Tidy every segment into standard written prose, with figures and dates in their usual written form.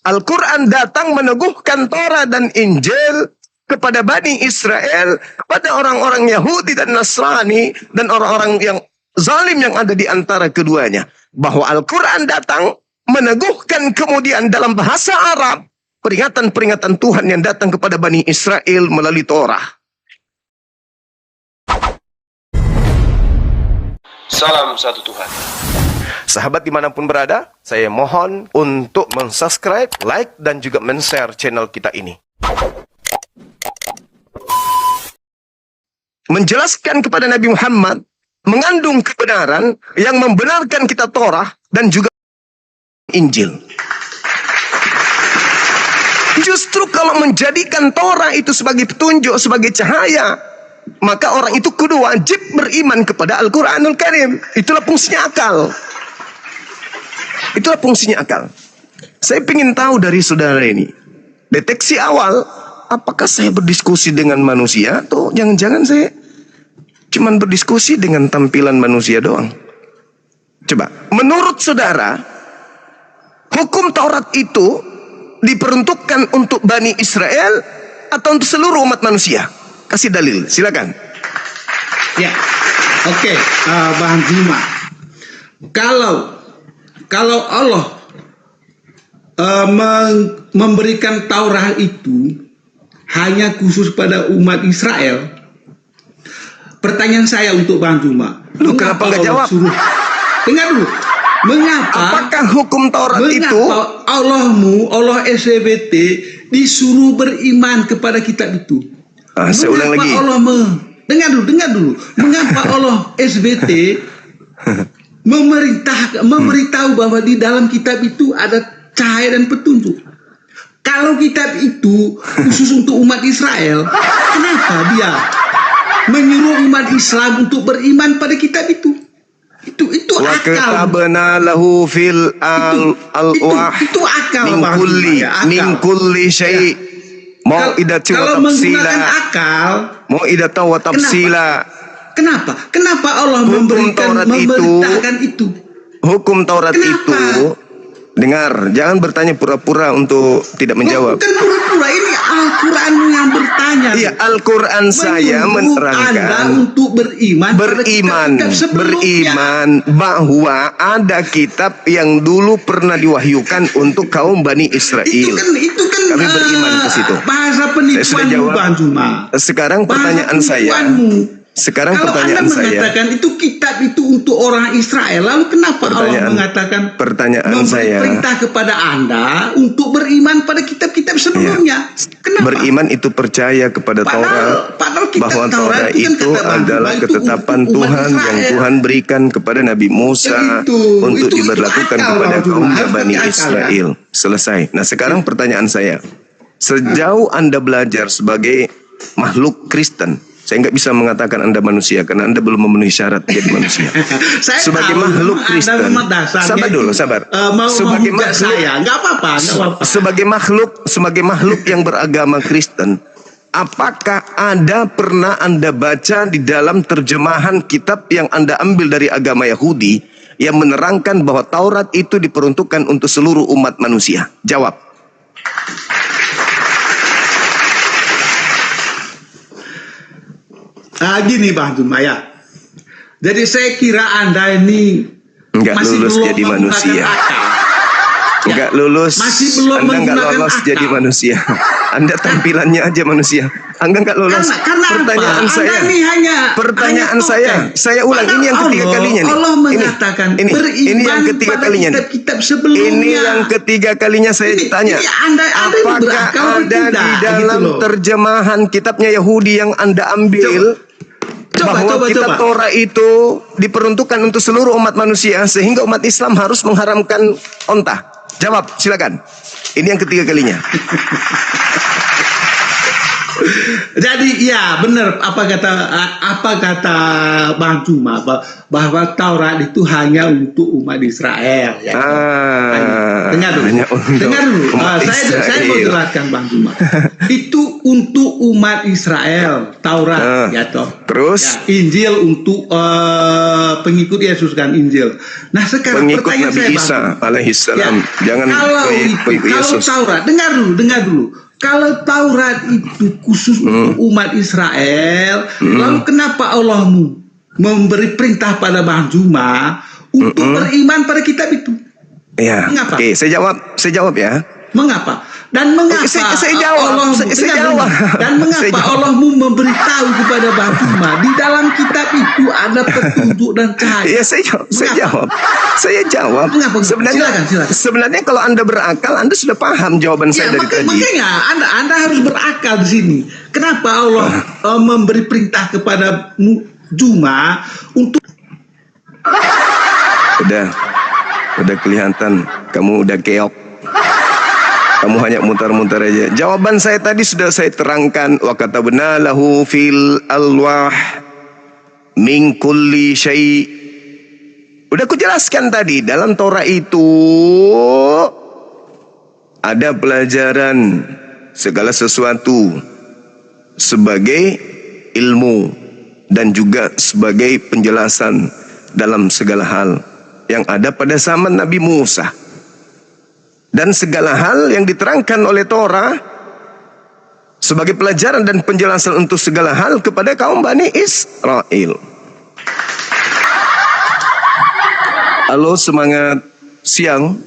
Al-Quran datang meneguhkan Torah dan Injil kepada Bani Israel, kepada orang-orang Yahudi dan Nasrani, dan orang-orang yang zalim yang ada di antara keduanya. Bahwa Al-Quran datang meneguhkan kemudian dalam bahasa Arab peringatan-peringatan Tuhan yang datang kepada Bani Israel melalui Torah. Salam satu Tuhan. Sahabat dimanapun berada, saya mohon untuk mensubscribe, like, dan juga men-share channel kita ini. Menjelaskan kepada Nabi Muhammad, mengandung kebenaran yang membenarkan kita Torah dan juga Injil. Justru kalau menjadikan Torah itu sebagai petunjuk, sebagai cahaya, maka orang itu kudu wajib beriman kepada Al-Quranul Karim. Itulah fungsinya akal. Itulah fungsinya akal. Saya ingin tahu dari saudara ini, deteksi awal, apakah saya berdiskusi dengan manusia atau jangan-jangan saya cuma berdiskusi dengan tampilan manusia doang. Coba, menurut saudara, hukum Taurat itu diperuntukkan untuk Bani Israel atau untuk seluruh umat manusia? Kasih dalil, silakan. Ya, oke, Bang Juma. Kalau Allah memberikan Taurat itu hanya khusus pada umat Israel, pertanyaan saya untuk Bang Juma, lu kenapa nggak jawab? Dengar dulu. Mengapa? Apakah hukum Taurat itu? Allah SBT disuruh beriman kepada kitab itu? Saya ulang lagi. Dengar dulu. Mengapa Allah SBT memberitahu bahwa di dalam kitab itu ada cahaya dan petunjuk? Kalau kitab itu khusus untuk umat Israel, kenapa dia menyuruh umat Islam untuk beriman pada kitab itu? Itu akal. Wa katabna lahu fil al-wah itu akal, min kulli syai' mau'idatu wa tafsila. Mau idata wa tafsila. Kenapa Allah memberitakan itu? Hukum Taurat itu, dengar, jangan bertanya pura-pura untuk tidak menjawab. Bukan pura-pura, ini Al-Quran yang bertanya. Iya, Al-Quran saya menerangkan Anda untuk beriman bahwa ada kitab yang dulu pernah diwahyukan untuk kaum Bani Israel. Itu kan kami beriman ke situ. Bahasa penipuanmu, Bang Juma. Sekarang pertanyaan saya. Kalau Anda mengatakan itu kitab itu untuk orang Israel, lalu kenapa Allah mengatakan perintah kepada Anda untuk beriman pada kitab-kitab sebelumnya? Kenapa? Beriman itu percaya kepada Taurat, bahwa Taurat itu adalah ketetapan Tuhan yang Tuhan berikan kepada Nabi Musa untuk diberlakukan kepada kaum Bani Israel. Selesai. Nah, sekarang pertanyaan saya, sejauh Anda belajar sebagai makhluk Kristen, saya nggak bisa mengatakan Anda manusia karena Anda belum memenuhi syarat menjadi manusia. Sebagai makhluk Kristen, sabar. Sebagai makhluk, nggak apa-apa. Sebagai makhluk yang beragama Kristen, apakah pernah Anda baca di dalam terjemahan kitab yang Anda ambil dari agama Yahudi yang menerangkan bahwa Taurat itu diperuntukkan untuk seluruh umat manusia? Jawab. Gini Bang Juma ya. Jadi saya kira Anda ini masih lulus belum jadi manusia. Enggak lulus. Masih belum Anda nggak lolos akal. Jadi manusia. Anda tampilannya aja manusia. Anda nggak lolos. Pertanyaan saya ulang. Ini yang ketiga kalinya nih. Allah mengatakan ini yang ketiga kalinya nih. Kitab sebelumnya. Ini yang ketiga kalinya saya tanya. Apakah ada di dalam terjemahan kitabnya Yahudi yang Anda ambil bahwa kitab Torah itu diperuntukkan untuk seluruh umat manusia sehingga umat Islam harus mengharamkan onta? Jawab, silakan. Ini yang ketiga kalinya. Jadi ya benar apa kata Bang Cuma bahwa Taurat itu hanya untuk umat Israel. Ya. Dengar dulu. Saya mau jelaskan Bang Cuma. Itu untuk umat Israel Taurat, ya toh. Terus ya, Injil untuk pengikut Yesus kan Injil. Nah sekarang pengikut pertanyaan Nabi saya Isa alaihissalam, jangan pengikut Yesus. Kalau Taurat, dengar dulu. Kalau Taurat itu khusus untuk umat Israel, lalu kenapa Allah memberi perintah pada Bang Juma untuk beriman pada kitab itu? Ya. Mengapa? Oke, saya jawab ya. Mengapa? Dan mengapa saya jawab. Dan mengapa Allah memberitahu kepada Bang Juma di dalam kitab itu ada petunjuk dan cahaya? Ya, saya jawab. Mengapa? Silakan. Sebenarnya kalau Anda berakal, Anda sudah paham jawaban saya dari tadi. Makanya Anda harus berakal di sini. Kenapa Allah memberi perintah kepada Juma untuk Udah kelihatan kamu udah keok. Kamu hanya mutar-mutar aja. Jawaban saya tadi sudah saya terangkan. Wa katabna lahu fil alwah min kulli syai'. Udah aku jelaskan tadi, dalam Torah itu ada pelajaran segala sesuatu sebagai ilmu dan juga sebagai penjelasan dalam segala hal yang ada pada zaman Nabi Musa. Dan segala hal yang diterangkan oleh Torah sebagai pelajaran dan penjelasan untuk segala hal kepada kaum Bani Israel. Halo, semangat siang.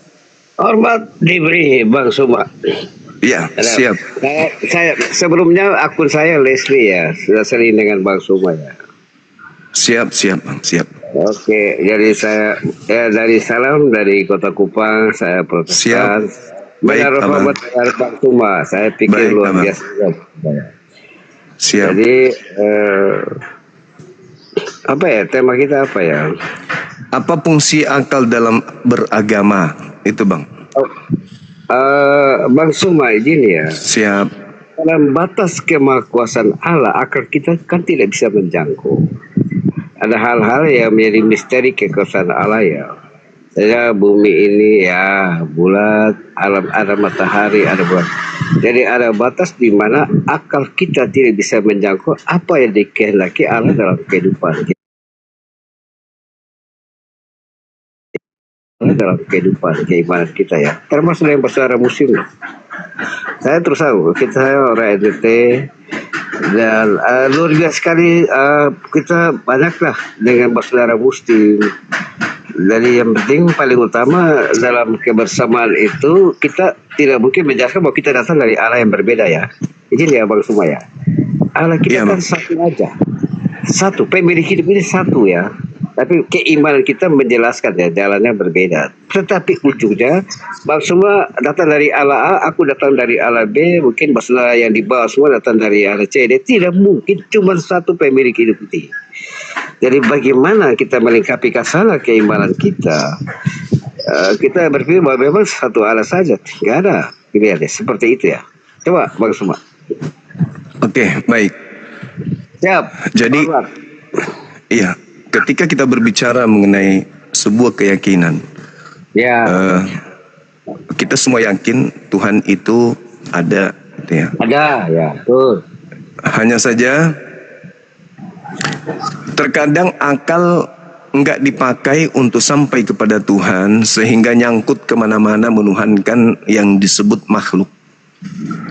Hormat diberi Bang Suma. Ya, siap. Saya sebelumnya akun saya Leslie ya, sudah sering dengan Bang Suma ya. Siap. Oke, jadi saya dari salam dari Kota Kupang, saya Protestan. Baik, Rahmat Bang Suma, saya pikir luar biasa. Siap. Jadi apa ya, tema kita apa ya? Apa fungsi akal dalam beragama? Itu Bang. Bang Suma gini ya. Siap. Dalam batas kemahakuasaan Allah, akal kita kan tidak bisa menjangkau. Ada hal-hal yang menjadi misteri kekuasaan Allah ya. Saya bumi ini ya bulat, alam ada matahari, ada bulan. Jadi ada batas di mana akal kita tidak bisa menjangkau apa yang dikehendaki Allah dalam kehidupan kita. Dalam kehidupan keimanan kita ya, termasuk yang bersaudara muslim. Saya terus tahu kita orang NTT dan luar biasa sekali, kita banyaklah dengan bersaudara muslim. Jadi yang penting paling utama dalam kebersamaan itu kita tidak mungkin menjelaskan bahwa kita datang dari Allah yang berbeda ya. Ini ya Bang Suma ya. Allah kita kan satu aja, satu, pemilik hidup ini satu ya. Tapi keimanan kita menjelaskan ya jalannya berbeda. Tetapi ujungnya Bang semua datang dari Allah A, aku datang dari Allah B, mungkin masalah yang di bawah semua datang dari Allah C. D. Tidak mungkin cuma satu pemilik hidup ini. Jadi bagaimana kita melengkapi kasalah keimanan kita? Kita berpikir bahwa memang satu Allah saja, tidak ada pilihan seperti itu ya. Coba Bang semua. Oke, baik. Siap. Jadi, iya. Ketika kita berbicara mengenai sebuah keyakinan, kita semua yakin Tuhan itu ada, ya. Ada, ya, betul. Hanya saja terkadang akal enggak dipakai untuk sampai kepada Tuhan sehingga nyangkut kemana-mana menuhankan yang disebut makhluk.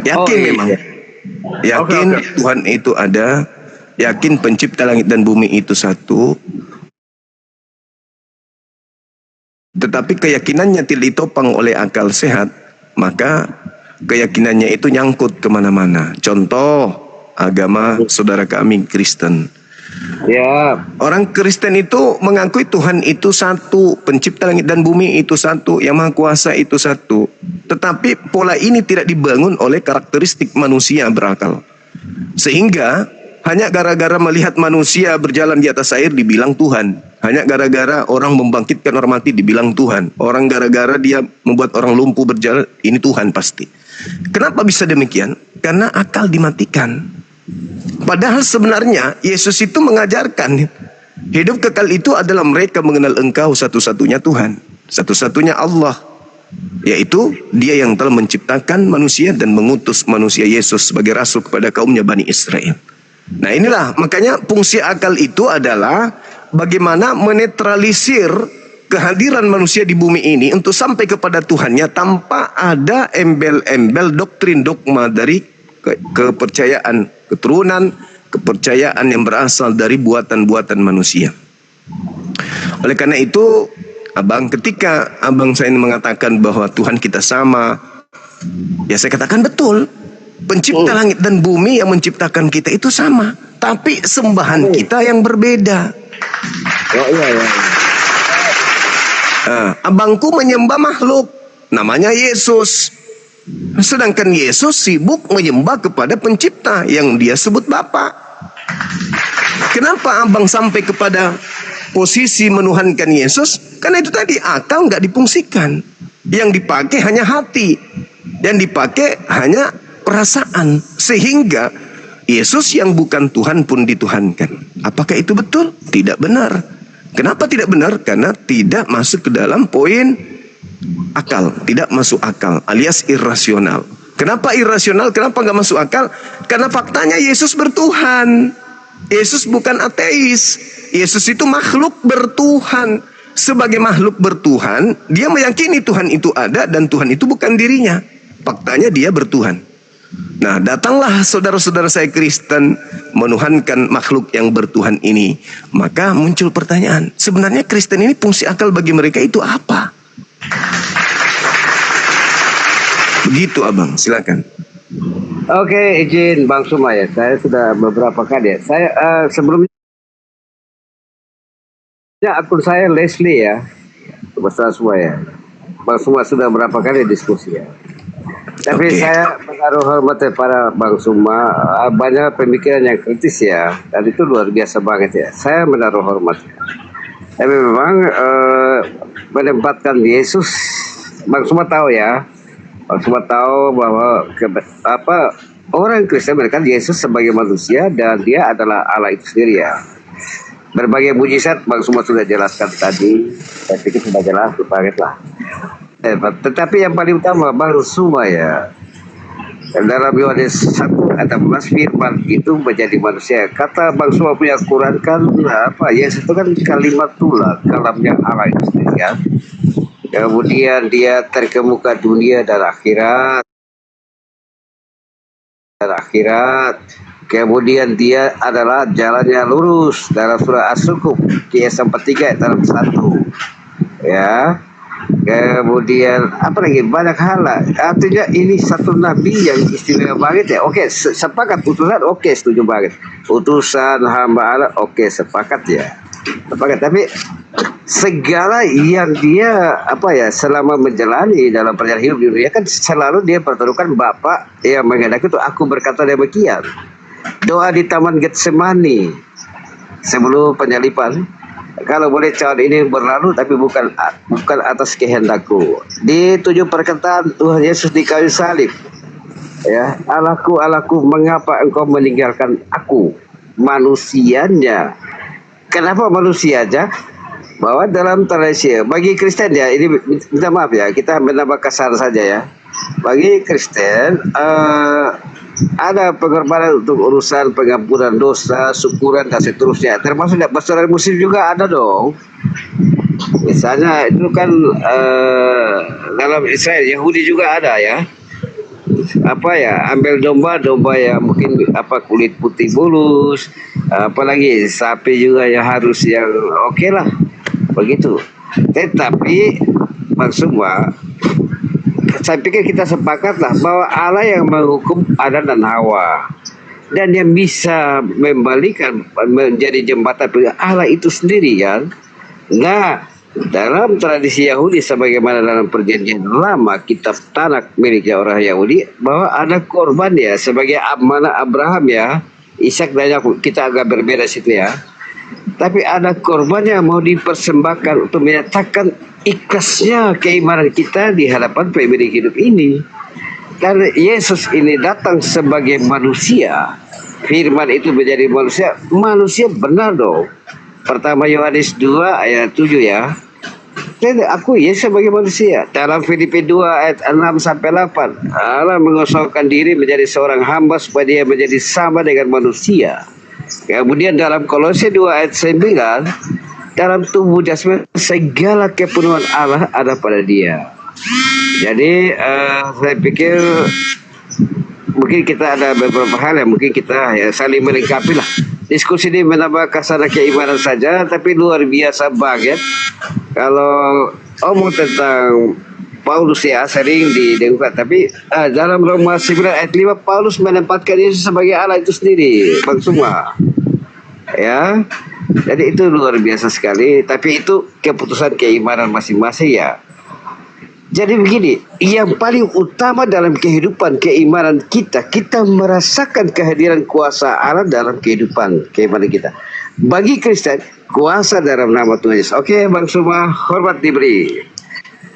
Yakin memang, yakin Tuhan itu ada. Yakin pencipta langit dan bumi itu satu, tetapi keyakinannya tidak ditopang oleh akal sehat, maka keyakinannya itu nyangkut kemana-mana. Contoh agama saudara kami Kristen. Ya. Orang Kristen itu mengakui Tuhan itu satu, pencipta langit dan bumi itu satu, yang maha kuasa itu satu. Tetapi pola ini tidak dibangun oleh karakteristik manusia berakal. Sehingga hanya gara-gara melihat manusia berjalan di atas air dibilang Tuhan. Hanya gara-gara orang membangkitkan orang mati dibilang Tuhan. Orang gara-gara dia membuat orang lumpuh berjalan, ini Tuhan pasti. Kenapa bisa demikian? karena akal dimatikan. Padahal sebenarnya Yesus itu mengajarkan hidup kekal itu adalah mereka mengenal Engkau satu-satunya Tuhan, satu-satunya Allah, yaitu Dia yang telah menciptakan manusia dan mengutus manusia Yesus sebagai rasul kepada kaumnya Bani Israel. Nah inilah makanya fungsi akal itu adalah bagaimana menetralisir kehadiran manusia di bumi ini untuk sampai kepada Tuhannya tanpa ada embel-embel doktrin dogma dari kepercayaan keturunan, kepercayaan yang berasal dari buatan-buatan manusia. Oleh karena itu, Abang, ketika Abang saya ini mengatakan bahwa Tuhan kita sama, ya saya katakan betul. Pencipta langit dan bumi yang menciptakan kita itu sama, tapi sembahan kita yang berbeda. Abangku menyembah makhluk, namanya Yesus. Sedangkan Yesus sibuk menyembah kepada pencipta yang dia sebut Bapa. Kenapa abang sampai kepada posisi menuhankan Yesus? Karena itu tadi, akal nggak difungsikan. Yang dipakai hanya hati, yang dipakai hanya perasaan, sehingga Yesus yang bukan Tuhan pun dituhankan. Apakah itu betul? Tidak benar. Kenapa tidak benar? Karena tidak masuk ke dalam poin akal, tidak masuk akal, alias irasional. Kenapa irasional? Kenapa nggak masuk akal? Karena faktanya Yesus bertuhan. Yesus bukan ateis. Yesus itu makhluk bertuhan. Sebagai makhluk bertuhan, dia meyakini Tuhan itu ada dan Tuhan itu bukan dirinya. Faktanya dia bertuhan. Nah, datanglah saudara-saudara saya Kristen menuhankan makhluk yang bertuhan ini. Maka muncul pertanyaan, sebenarnya Kristen ini fungsi akal bagi mereka itu apa? Begitu abang, silakan. Oke, izin Bang Suma ya. Saya sudah beberapa kali ya. Saya sebelumnya akun saya Leslie ya. Besar semua ya. Bang Suma sudah berapa kali diskusi ya. Tapi saya menaruh hormat kepada Bang Suma, banyak pemikiran yang kritis ya, dan itu luar biasa banget ya. Saya menaruh hormat. Tapi memang menempatkan Yesus, Bang Suma tahu ya, Bang Suma tahu bahwa orang Kristen mereka Yesus sebagai manusia dan dia adalah Allah itu sendiri ya. Berbagai mujizat Bang Suma sudah jelaskan tadi, saya pikir sudah jelas, banget lah. Tetapi yang paling utama Bang Suma ya, dalam Yohanes 1 kata Mas firman itu menjadi manusia. Kata Bang Suma punya Quran kan Yesus itu kan kalimatullah, kalamnya Allah itu sendiri ya. Kemudian dia terkemuka dunia dan akhirat. Kemudian dia adalah jalannya lurus dalam surah As-Sukuk ayat 43 dalam 1 ya. Kemudian apa lagi, banyak hal lah. Artinya ini satu nabi yang istimewa banget ya. Oke, sepakat utusan, oke, setuju banget. Utusan hamba Allah, oke, sepakat ya. Sepakat, tapi segala yang dia selama menjalani dalam perjalanan hidup di dunia kan selalu dia pertaruhkan Bapa yang menghendaki itu. Aku berkata demikian. Doa di Taman Getsemani sebelum penyalipan, kalau boleh cawan ini berlalu tapi bukan atas kehendakku. Di 7 perkataan Tuhan Yesus di kayu salib ya, Allahku, Allahku, mengapa engkau meninggalkan aku? Manusianya. Kenapa manusianya? Bahwa dalam tradisi bagi Kristen ya, ini minta maaf ya, kita menambah kasar saja ya. Bagi Kristen ada pengorbanan untuk urusan pengampunan dosa, syukuran dan seterusnya. Termasuk pastoral muslim juga ada dong. Misalnya itu kan dalam Israel Yahudi juga ada ya. Ambil domba yang mungkin kulit putih mulus, apalagi sapi juga yang harus yang oke lah begitu. Tetapi maksudnya saya pikir kita sepakatlah bahwa Allah yang menghukum Adam dan Hawa dan yang bisa membalikan menjadi jembatan Allah itu sendiri kan. Nah, dalam tradisi Yahudi sebagaimana dalam perjanjian lama kitab Tanak miliknya orang Yahudi, bahwa ada korban ya sebagai amanah Abraham ya, Ishak dan Yakub. Kita agak berbeda situ ya. Tapi ada korban yang mau dipersembahkan untuk menyatakan ikhlasnya keimanan kita di hadapan pemilik hidup ini. karena Yesus ini datang sebagai manusia, firman itu menjadi manusia, manusia benar dong. Pertama Yohanes 2 ayat 7 ya. Dan aku Yesus sebagai manusia. Dalam Filipi 2 ayat 6 sampai 8, Allah mengosongkan diri menjadi seorang hamba supaya dia menjadi sama dengan manusia. Kemudian dalam Kolose 2 ayat 9, dalam tubuh jasmani segala kepenuhan Allah ada pada dia. Jadi saya pikir mungkin kita ada beberapa hal yang mungkin kita ya saling melengkapi lah. Diskusi ini menambah kasana keimanan saja, tapi luar biasa banget. Kalau omong tentang Paulus ya sering didengarkan, tapi dalam Roma 9 ayat 5 Paulus menempatkan Yesus sebagai Allah itu sendiri, Bang Suma. Ya, jadi itu luar biasa sekali. Tapi itu keputusan keimanan masing-masing ya. Jadi begini, yang paling utama dalam kehidupan keimanan kita, kita merasakan kehadiran kuasa Allah dalam kehidupan keimanan kita. Bagi Kristen, kuasa dalam nama Tuhan Yesus. Oke, Bang Suma, hormat diberi.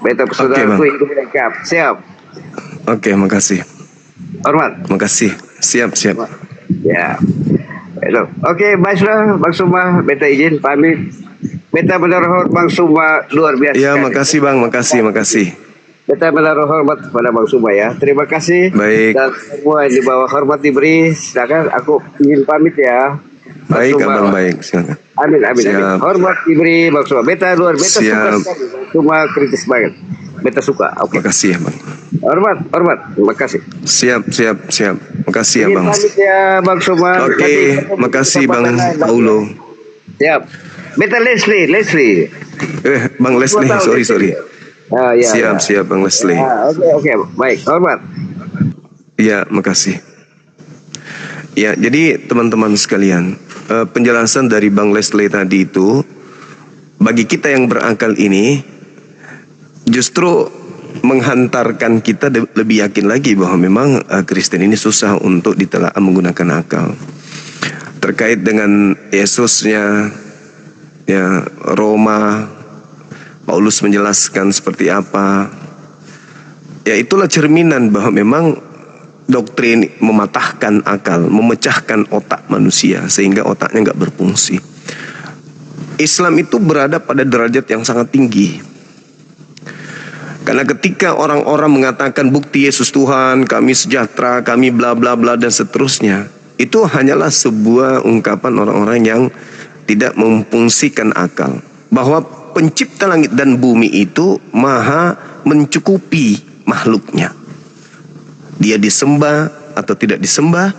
Beta saudaraku itu lengkap. Siap. Oke, makasih. Hormat. Makasih. Siap. Ya. Oke, baiklah, Bang Suma, beta izin pamit. Beta menaruh Bang Suma luar biasa. Ya, makasih Bang, makasih. Kita menaruh hormat kepada Bang Suma ya. Terima kasih. Baik. Dan semua yang di bawah hormat diberi. Silakan aku ingin pamit ya. Baik, Abang, baik. Silakan. Amin. Hormat diberi Bang Suma. Beta suka sekali. Cuma kritis banget. Beta suka. Oke. Makasih ya, Bang. Hormat. Terima kasih. Siap. Makasih ya, Bang. Pamit ya Bang Suma. Oke, makasih Bang Paulo. Siap. Beta Leslie. Bang Leslie, sorry. Siap Bang Leslie. Oke, baik, hormat. Ya, makasih. Ya, jadi teman-teman sekalian, penjelasan dari Bang Leslie tadi itu bagi kita yang berakal ini justru menghantarkan kita lebih yakin lagi bahwa memang Kristen ini susah untuk ditelaah menggunakan akal. Terkait dengan Yesusnya, ya, Roma, Paulus menjelaskan seperti apa. Ya, itulah cerminan bahwa memang doktrin mematahkan akal, memecahkan otak manusia sehingga otaknya nggak berfungsi. Islam itu berada pada derajat yang sangat tinggi. Karena ketika orang-orang mengatakan bukti Yesus Tuhan, kami sejahtera, kami bla bla bla dan seterusnya, itu hanyalah sebuah ungkapan orang-orang yang tidak memfungsikan akal. Bahwa pencipta langit dan bumi itu maha mencukupi makhluknya. Dia disembah atau tidak disembah,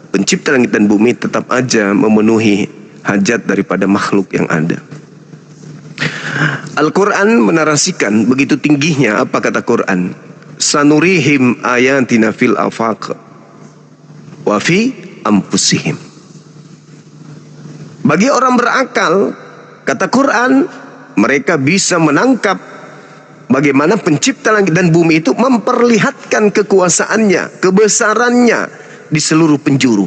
pencipta langit dan bumi tetap aja memenuhi hajat daripada makhluk yang ada. Al-Quran menarasikan begitu tingginya apa kata Quran. Sanurihim ayatina fil afaq wa fi anfusihim. Bagi orang berakal, kata Quran, mereka bisa menangkap bagaimana pencipta langit dan bumi itu memperlihatkan kekuasaannya, kebesarannya di seluruh penjuru.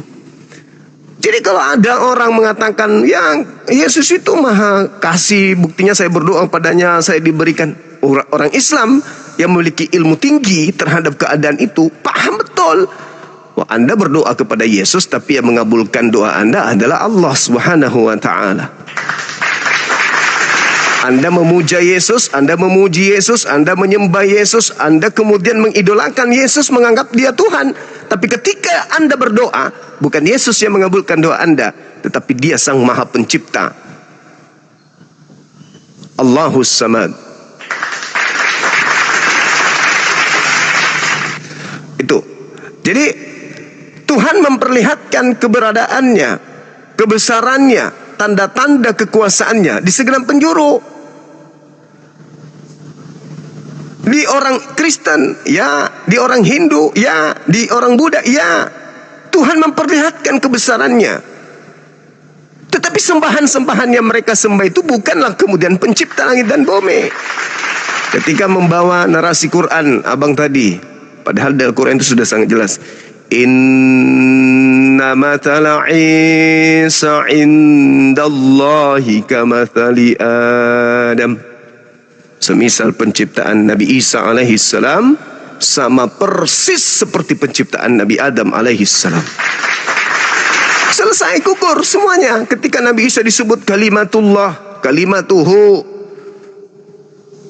Jadi kalau ada orang mengatakan, ya Yesus itu maha kasih, buktinya saya berdoa padanya, saya diberikan. Orang Islam yang memiliki ilmu tinggi terhadap keadaan itu, paham betul. Wah, Anda berdoa kepada Yesus, tapi yang mengabulkan doa Anda adalah Allah Subhanahu wa Ta'ala. Anda memuja Yesus, Anda memuji Yesus, Anda menyembah Yesus, Anda kemudian mengidolakan Yesus, menganggap dia Tuhan. Tapi ketika Anda berdoa, bukan Yesus yang mengabulkan doa Anda, tetapi dia Sang Maha Pencipta. Allahus Samad. Itu. Jadi Tuhan memperlihatkan keberadaannya, kebesarannya, tanda-tanda kekuasaannya di segenap penjuru. Di orang Kristen, ya, di orang Hindu, ya, di orang Buddha, ya, Tuhan memperlihatkan kebesarannya. Tetapi sembahan-sembahan yang mereka sembah itu bukanlah kemudian pencipta langit dan bumi. Ketika membawa narasi Quran, abang tadi, padahal dalam Quran itu sudah sangat jelas. Inna mathala Isa indallahi kamathali Adam. Semisal penciptaan Nabi Isa alaihissalam sama persis seperti penciptaan Nabi Adam alaihissalam. Selesai gugur semuanya. Ketika Nabi Isa disebut kalimatullah, kalimatuhu,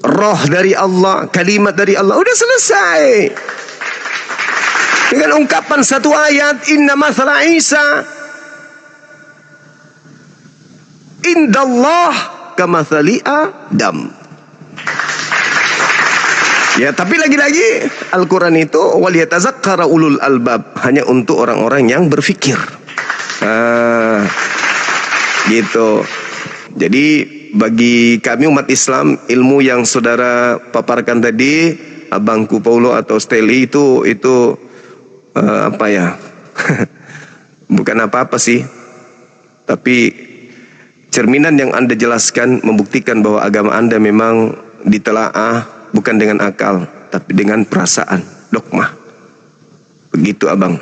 roh dari Allah, kalimat dari Allah, udah selesai. Dengan ungkapan satu ayat, inna mathala Isa indallah kamathali Adam. Ya, tapi lagi-lagi Al-Quran itu waliyatazakkara ulul albab, hanya untuk orang-orang yang berfikir. Gitu. Jadi bagi kami umat Islam, ilmu yang saudara paparkan tadi, Abangku Paulo atau Steli itu apa ya? Bukan apa-apa sih. Tapi cerminan yang Anda jelaskan membuktikan bahwa agama Anda memang ditelaah bukan dengan akal, tapi dengan perasaan, dogma. Begitu, Abang.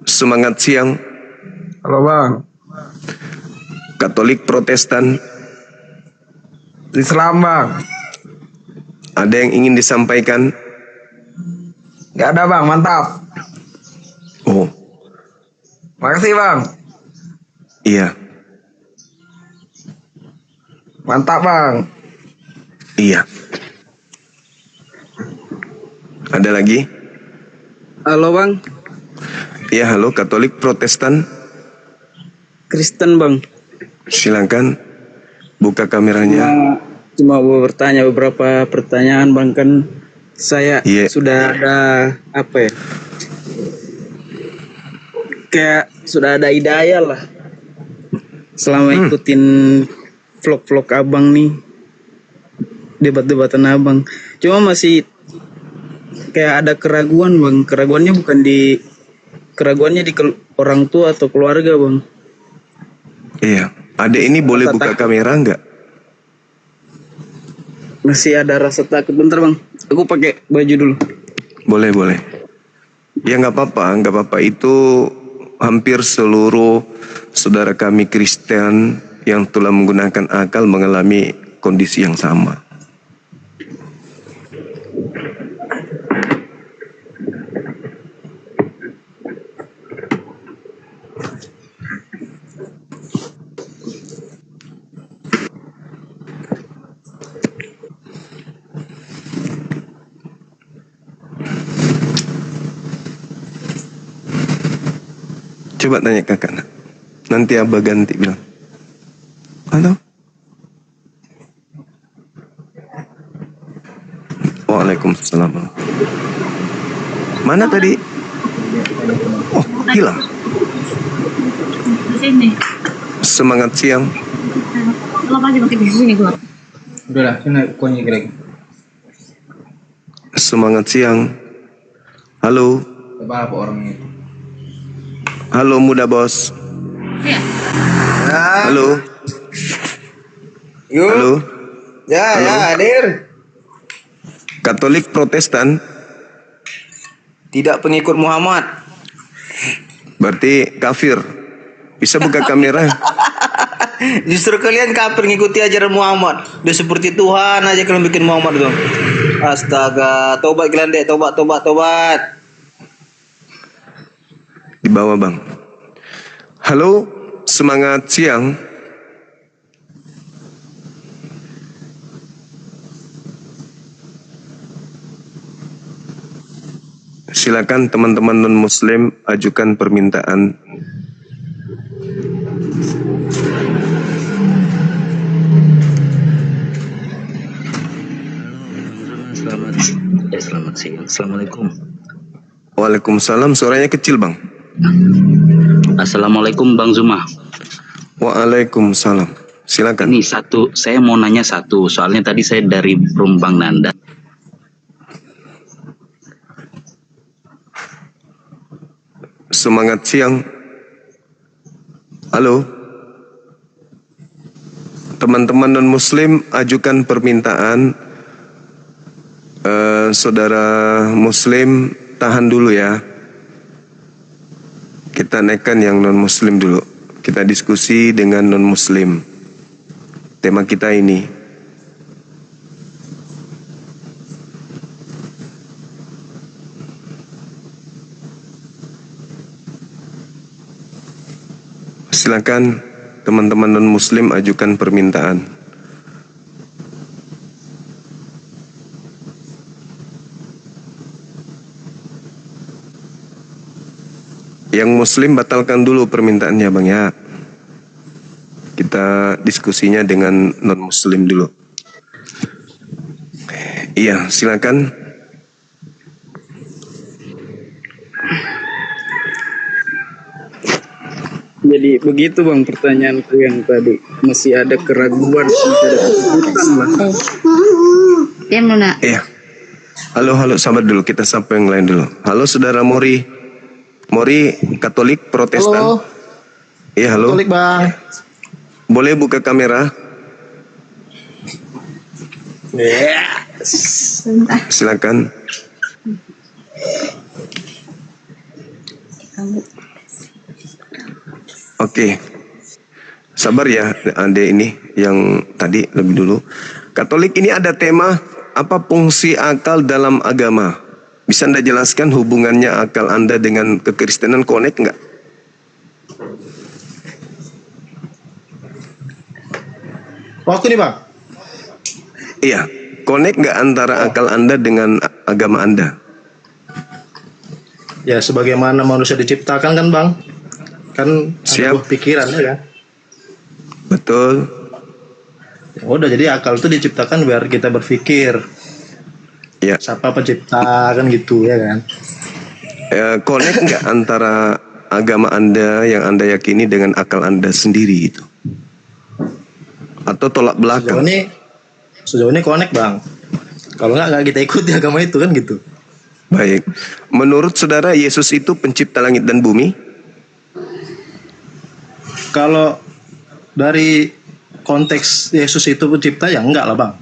Semangat siang. Halo Bang. Katolik, Protestan, Islam Bang. ada yang ingin disampaikan? Gak ada Bang, mantap. Oh, Makasih Bang. iya, Mantap Bang. iya. Ada lagi? Halo Bang, Ya, halo, Katolik, Protestan, Kristen Bang. silakan buka kameranya. Cuma mau bertanya beberapa pertanyaan Bang, kan saya Iya. sudah ada apa ya? Kayak sudah ada hidayah lah. Selama ikutin vlog-vlog Abang nih, debat-debatan Abang. Cuma masih kayak ada keraguan Bang. Keraguannya di orang tua atau keluarga Bang. Iya, adek ini boleh buka kamera enggak? Masih ada rasa takut. Bentar Bang, aku pakai baju dulu. Boleh, boleh. Ya nggak apa-apa. Itu hampir seluruh saudara kami Kristen yang telah menggunakan akal mengalami kondisi yang sama. Coba tanya kakak, nak. Nanti abah ganti bilang. Halo? Waalaikumsalam. Mana tadi? Oh, hilang. Sini. Semangat siang. Lo aja pakai di sini gua. Udah lah, sini kunci lagi. Semangat siang. Halo. Coba apa orangnya itu? Halo muda bos. Iya. Halo. Yuk. Halo. Ya, Halo. ya, hadir. Katolik, Protestan. Tidak pengikut Muhammad. Berarti kafir. Bisa buka kamera? Justru kalian kafir ngikuti ajaran Muhammad. Udah seperti Tuhan aja kalian bikin Muhammad dong. Astaga, tobat kalian dek, tobat. Di bawah bang. Halo, semangat siang. Silakan teman-teman non-muslim ajukan permintaan. Selamat siang. Assalamualaikum. Waalaikumsalam. Suaranya kecil bang. Assalamualaikum Bang Zuma. Waalaikumsalam. Silakan. Ini satu, saya mau nanya satu. Soalnya tadi saya dari room Bang Nanda. Semangat siang. Halo. Teman-teman non-muslim ajukan permintaan. Saudara muslim tahan dulu ya. Kita naikkan yang non-muslim dulu. Kita diskusi dengan non-muslim. tema kita ini. Silakan teman-teman non-muslim ajukan permintaan. Yang muslim batalkan dulu permintaannya Bang ya. Kita diskusinya dengan non-muslim dulu. Iya, silakan. Jadi begitu Bang pertanyaanku yang tadi, masih ada keraguan, masih ada kesulitan lah. Dia mana? Iya. Halo, sabar dulu, kita sapa yang lain dulu. Halo saudara Mori. Mori Katolik Protestan. Halo. Iya, halo. Katolik Bang. Boleh buka kamera? Silakan. Oke. Sabar ya, Ade ini yang tadi lebih dulu. Katolik ini ada tema apa fungsi akal dalam agama? Bisa Anda jelaskan hubungannya akal Anda dengan kekristenan, connect nggak? Waktu nih Bang. Iya, connect nggak antara akal Anda dengan agama Anda? Ya sebagaimana manusia diciptakan kan Bang. Kan ada buah pikiran ya kan. Betul. Ya udah, jadi akal itu diciptakan biar kita berpikir. Ya. Siapa pencipta kan gitu ya kan. Connect nggak antara agama Anda yang Anda yakini dengan akal Anda sendiri itu? Atau tolak belakang? Sejauh ini connect Bang. Kalau nggak kita ikuti agama itu kan gitu. Baik. Menurut saudara Yesus itu pencipta langit dan bumi? Kalau dari konteks Yesus itu pencipta ya enggak lah Bang.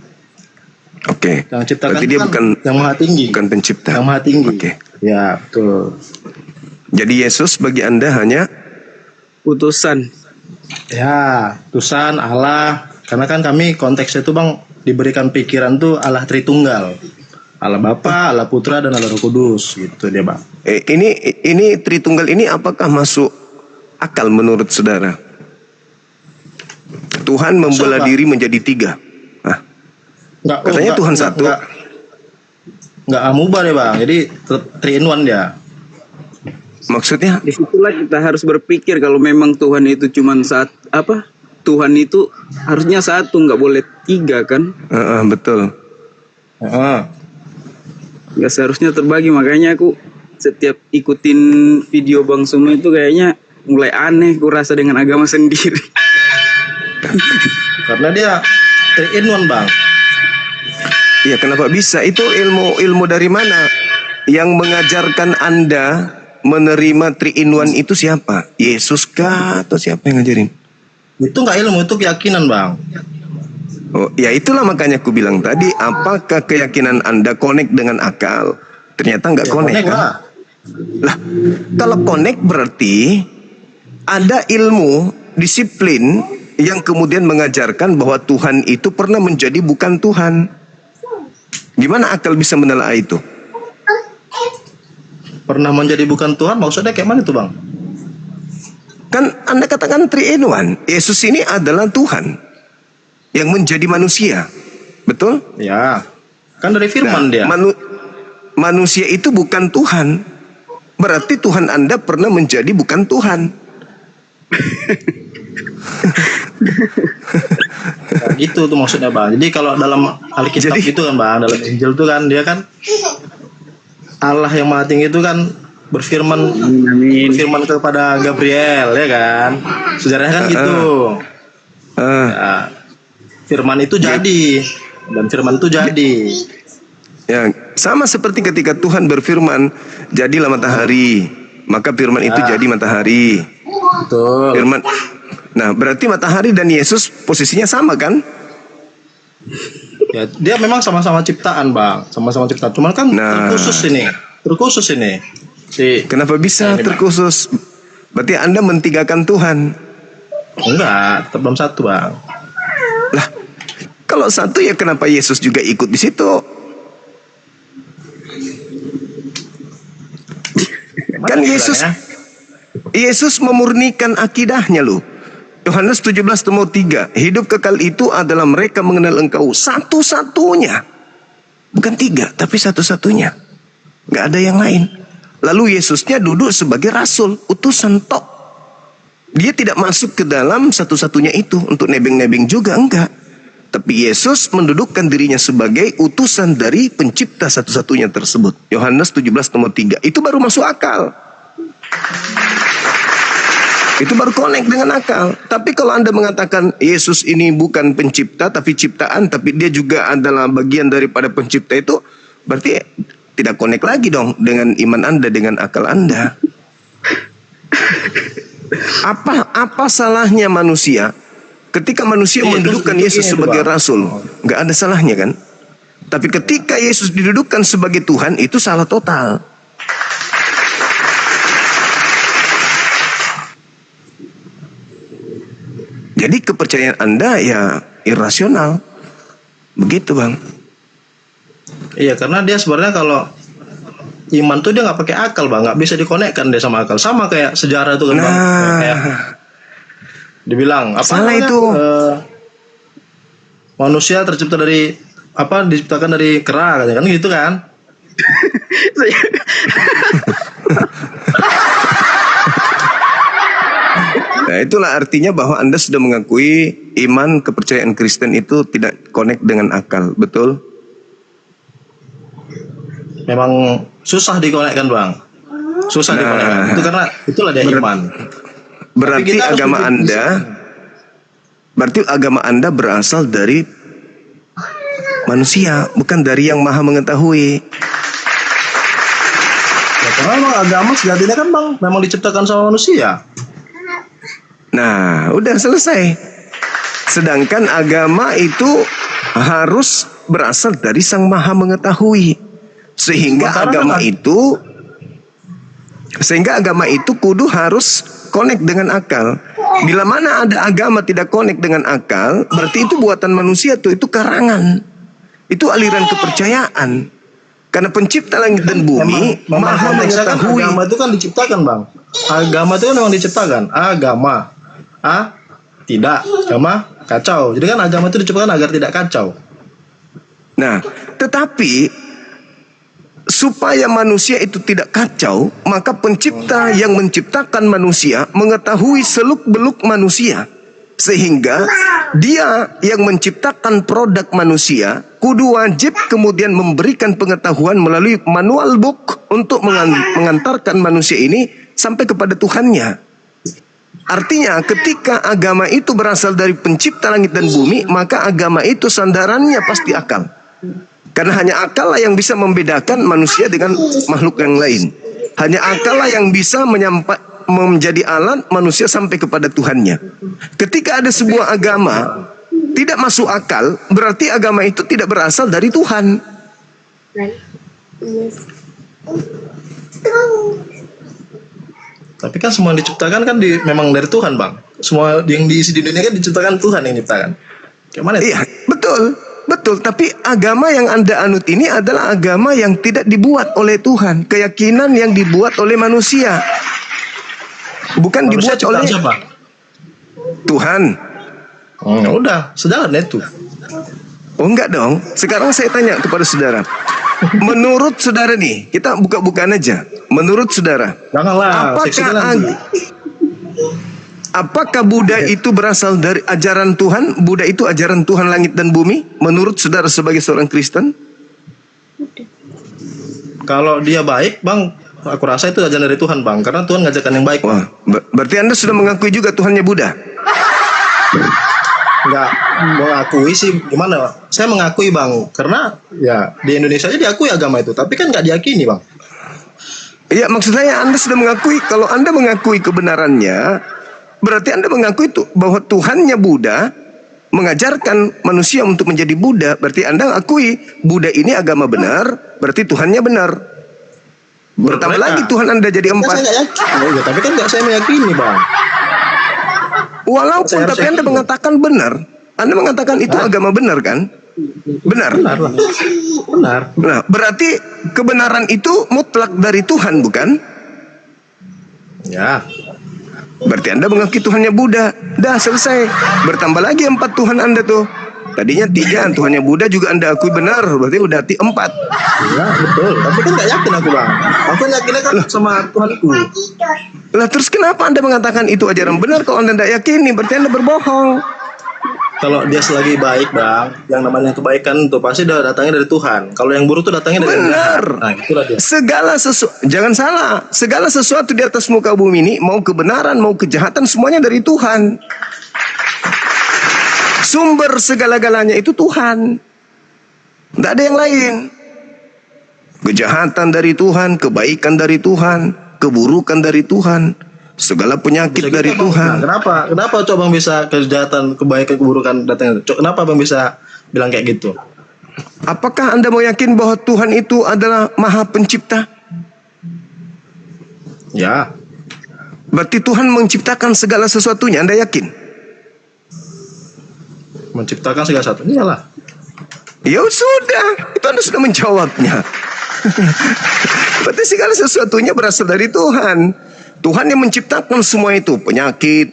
Oke. Yang ciptakan berarti dia kan bukan yang maha tinggi. Bukan pencipta. Yang maha tinggi. Oke. Ya betul. Jadi Yesus bagi Anda hanya Utusan. Ya, utusan Allah. Karena kan kami konteksnya itu Bang diberikan pikiran tuh Allah Tritunggal. Allah Bapa, Allah Putra dan Allah Roh Kudus gitu dia Bang. Ini Tritunggal ini apakah masuk akal menurut saudara? Tuhan membelah diri menjadi 3. Enggak, katanya Tuhan satu. Enggak amuba deh Bang. Jadi 3 in 1 dia. Maksudnya? Disitulah kita harus berpikir kalau memang Tuhan itu cuma Tuhan itu harusnya satu, nggak boleh 3 kan? Betul. Nggak seharusnya terbagi, makanya aku setiap ikutin video Bang Sumo itu kayaknya mulai aneh, aku rasa dengan agama sendiri. Karena dia 3 in 1 Bang. Iya, kenapa bisa? Itu ilmu dari mana? Yang mengajarkan Anda menerima 3 in 1 itu siapa? Yesus kah atau siapa yang ngajarin? Itu nggak ilmu, itu keyakinan Bang. Oh, ya itulah makanya aku bilang tadi, apakah keyakinan Anda connect dengan akal? Ternyata nggak connect kan? Lah, kalau connect berarti ada ilmu, disiplin yang kemudian mengajarkan bahwa Tuhan itu pernah menjadi bukan Tuhan. Gimana akal bisa menelaah itu? Pernah menjadi bukan Tuhan, maksudnya kayak mana tuh Bang? Kan Anda katakan 3 in 1. Yesus ini adalah Tuhan yang menjadi manusia. Betul? Ya. Kan dari firman dia. Manusia itu bukan Tuhan. Berarti Tuhan Anda pernah menjadi bukan Tuhan. Nah, gitu tuh maksudnya Bang. Jadi kalau dalam Alkitab gitu kan Bang, dalam Injil tuh kan dia kan Allah yang Maha Tinggi itu kan berfirman kepada Gabriel ya kan. Sejarahnya kan gitu. Ya, firman itu jadi dan firman itu jadi. Ya, sama seperti ketika Tuhan berfirman, jadilah matahari, maka firman itu jadi matahari. Betul. Firman. Nah, berarti matahari dan Yesus posisinya sama kan? Ya, dia memang sama-sama ciptaan, Bang. Sama-sama ciptaan. Cuman kan terkhusus ini. Kenapa bisa terkhusus? Berarti Anda mentigakan Tuhan. Enggak, tetap belum satu, Bang. Lah, kalau satu ya kenapa Yesus juga ikut di situ? Kan Yesus memurnikan akidahnya loh. Yohanes 17 nomor 3. Hidup kekal itu adalah mereka mengenal engkau satu-satunya. Bukan 3, tapi satu-satunya. Gak ada yang lain. Lalu Yesusnya duduk sebagai rasul, utusan tok. Dia tidak masuk ke dalam satu-satunya itu. Untuk nebeng-nebeng juga enggak. Tapi Yesus mendudukkan dirinya sebagai utusan dari pencipta satu-satunya tersebut. Yohanes 17 nomor 3. Itu baru masuk akal. Itu baru connect dengan akal. Tapi kalau Anda mengatakan Yesus ini bukan pencipta tapi ciptaan, tapi dia juga adalah bagian daripada pencipta, itu berarti tidak connect lagi dong dengan iman Anda, dengan akal Anda. Apa salahnya manusia ketika manusia mendudukkan Yesus sebagai rasul? Nggak ada salahnya kan? Tapi ketika Yesus didudukkan sebagai Tuhan, itu salah total. Jadi kepercayaan Anda ya irasional. Begitu Bang. Iya, karena dia sebenarnya kalau iman tuh dia nggak pakai akal Bang, nggak bisa dikonekkan dia sama akal. Sama kayak sejarah itu kan Bang. Kayak dibilang apa salah itu. Manusia tercipta dari apa? Diciptakan dari kera kan gitu kan? Nah, itulah artinya bahwa Anda sudah mengakui iman kepercayaan Kristen itu tidak connect dengan akal, betul? Memang susah dikonekkan Bang. Susah dikonekkan. Itu karena itulah dia iman. Berarti agama Anda berasal dari manusia, bukan dari yang maha mengetahui. Ya, karena memang agama sejatinya kan Bang memang diciptakan sama manusia. Nah, udah selesai. Sedangkan agama itu harus berasal dari Sang Maha Mengetahui. Sehingga agama itu kudu harus connect dengan akal. Bila mana ada agama tidak connect dengan akal, berarti itu buatan manusia tuh, itu karangan. Itu aliran kepercayaan. Karena pencipta langit dan bumi maha mengetahui. Agama itu kan diciptakan Bang. Agama itu kan memang diciptakan. Agama. Tidak. Agama kacau. Jadi kan agama itu diciptakan agar tidak kacau. Nah, tetapi supaya manusia itu tidak kacau, maka pencipta yang menciptakan manusia mengetahui seluk-beluk manusia. Sehingga dia yang menciptakan produk manusia kudu wajib kemudian memberikan pengetahuan melalui manual book untuk mengantarkan manusia ini sampai kepada Tuhannya. Artinya ketika agama itu berasal dari pencipta langit dan bumi, maka agama itu sandarannya pasti akal. Karena hanya akal lah yang bisa membedakan manusia dengan makhluk yang lain. Hanya akal lah yang bisa menjadi alat manusia sampai kepada Tuhannya. Ketika ada sebuah agama tidak masuk akal, berarti agama itu tidak berasal dari Tuhan. Tapi kan semua yang diciptakan kan memang dari Tuhan Bang. Semua yang diisi di dunia kan diciptakan Tuhan yang diciptakan. Gimana itu? Iya, betul. Tapi agama yang Anda anut ini adalah agama yang tidak dibuat oleh Tuhan. Keyakinan yang dibuat oleh manusia. Bukan manusia dibuat oleh siapa? Tuhan. Ya udah, sejalan itu. Oh enggak dong. Sekarang saya tanya kepada saudara. Menurut saudara nih, kita buka-bukaan aja. Menurut saudara, janganlah, apakah Buddha itu berasal dari ajaran Tuhan? Buddha itu ajaran Tuhan langit dan bumi? Menurut saudara sebagai seorang Kristen? Kalau dia baik, Bang, aku rasa itu ajaran dari Tuhan, Bang. Karena Tuhan ngajarkan yang baik. Wah, berarti Anda sudah mengakui juga Tuhannya Buddha? Enggak mengakui sih, gimana? Saya mengakui Bang, karena ya di Indonesia aja diakui agama itu, tapi kan nggak diyakini Bang. Iya, maksud saya Anda sudah mengakui. Kalau Anda mengakui kebenarannya, berarti Anda mengakui itu bahwa Tuhannya Buddha mengajarkan manusia untuk menjadi Buddha. Berarti Anda akui Buddha ini agama benar, berarti Tuhannya benar. Bertambah lagi Tuhan Anda jadi 4. Saya nggak yakin. Ya, tapi kan nggak saya meyakini Bang. Walaupun tapi Anda mengatakan benar. Anda mengatakan itu agama benar kan? Benar. Benar lah. Benar. Nah, berarti kebenaran itu mutlak dari Tuhan, bukan? Ya. Berarti Anda mengakui Tuhannya Buddha. Dah selesai. Bertambah lagi 4 Tuhan Anda tuh. Tadinya 3, Tuhannya Buddha juga Anda akui benar. Berarti udah 4. Ya betul. Tapi kan nggak yakin aku bang. Aku yakinnya kan sama Tuhanku. Lah terus kenapa Anda mengatakan itu ajaran benar kalau Anda tidak yakini? Berarti Anda berbohong. Kalau dia selagi baik bang, yang namanya kebaikan itu pasti datangnya dari Tuhan. Kalau yang buruk itu datangnya dari benar. Nah itulah dia. Jangan salah. Segala sesuatu di atas muka bumi ini, mau kebenaran, mau kejahatan, semuanya dari Tuhan. Sumber segala-galanya itu Tuhan. Tidak ada yang lain. Kejahatan dari Tuhan, kebaikan dari Tuhan, keburukan dari Tuhan. Segala penyakit dari Tuhan. Kenapa coba bang bisa kejahatan, kebaikan, keburukan datang? Kenapa bang bisa bilang kayak gitu? Apakah Anda mau yakin bahwa Tuhan itu adalah Maha Pencipta? Ya. Berarti Tuhan menciptakan segala sesuatunya. Anda yakin? Menciptakan segala sesuatunya lah. Ya sudah, itu Anda sudah menjawabnya. Berarti segala sesuatunya berasal dari Tuhan. Tuhan yang menciptakan semua itu, penyakit,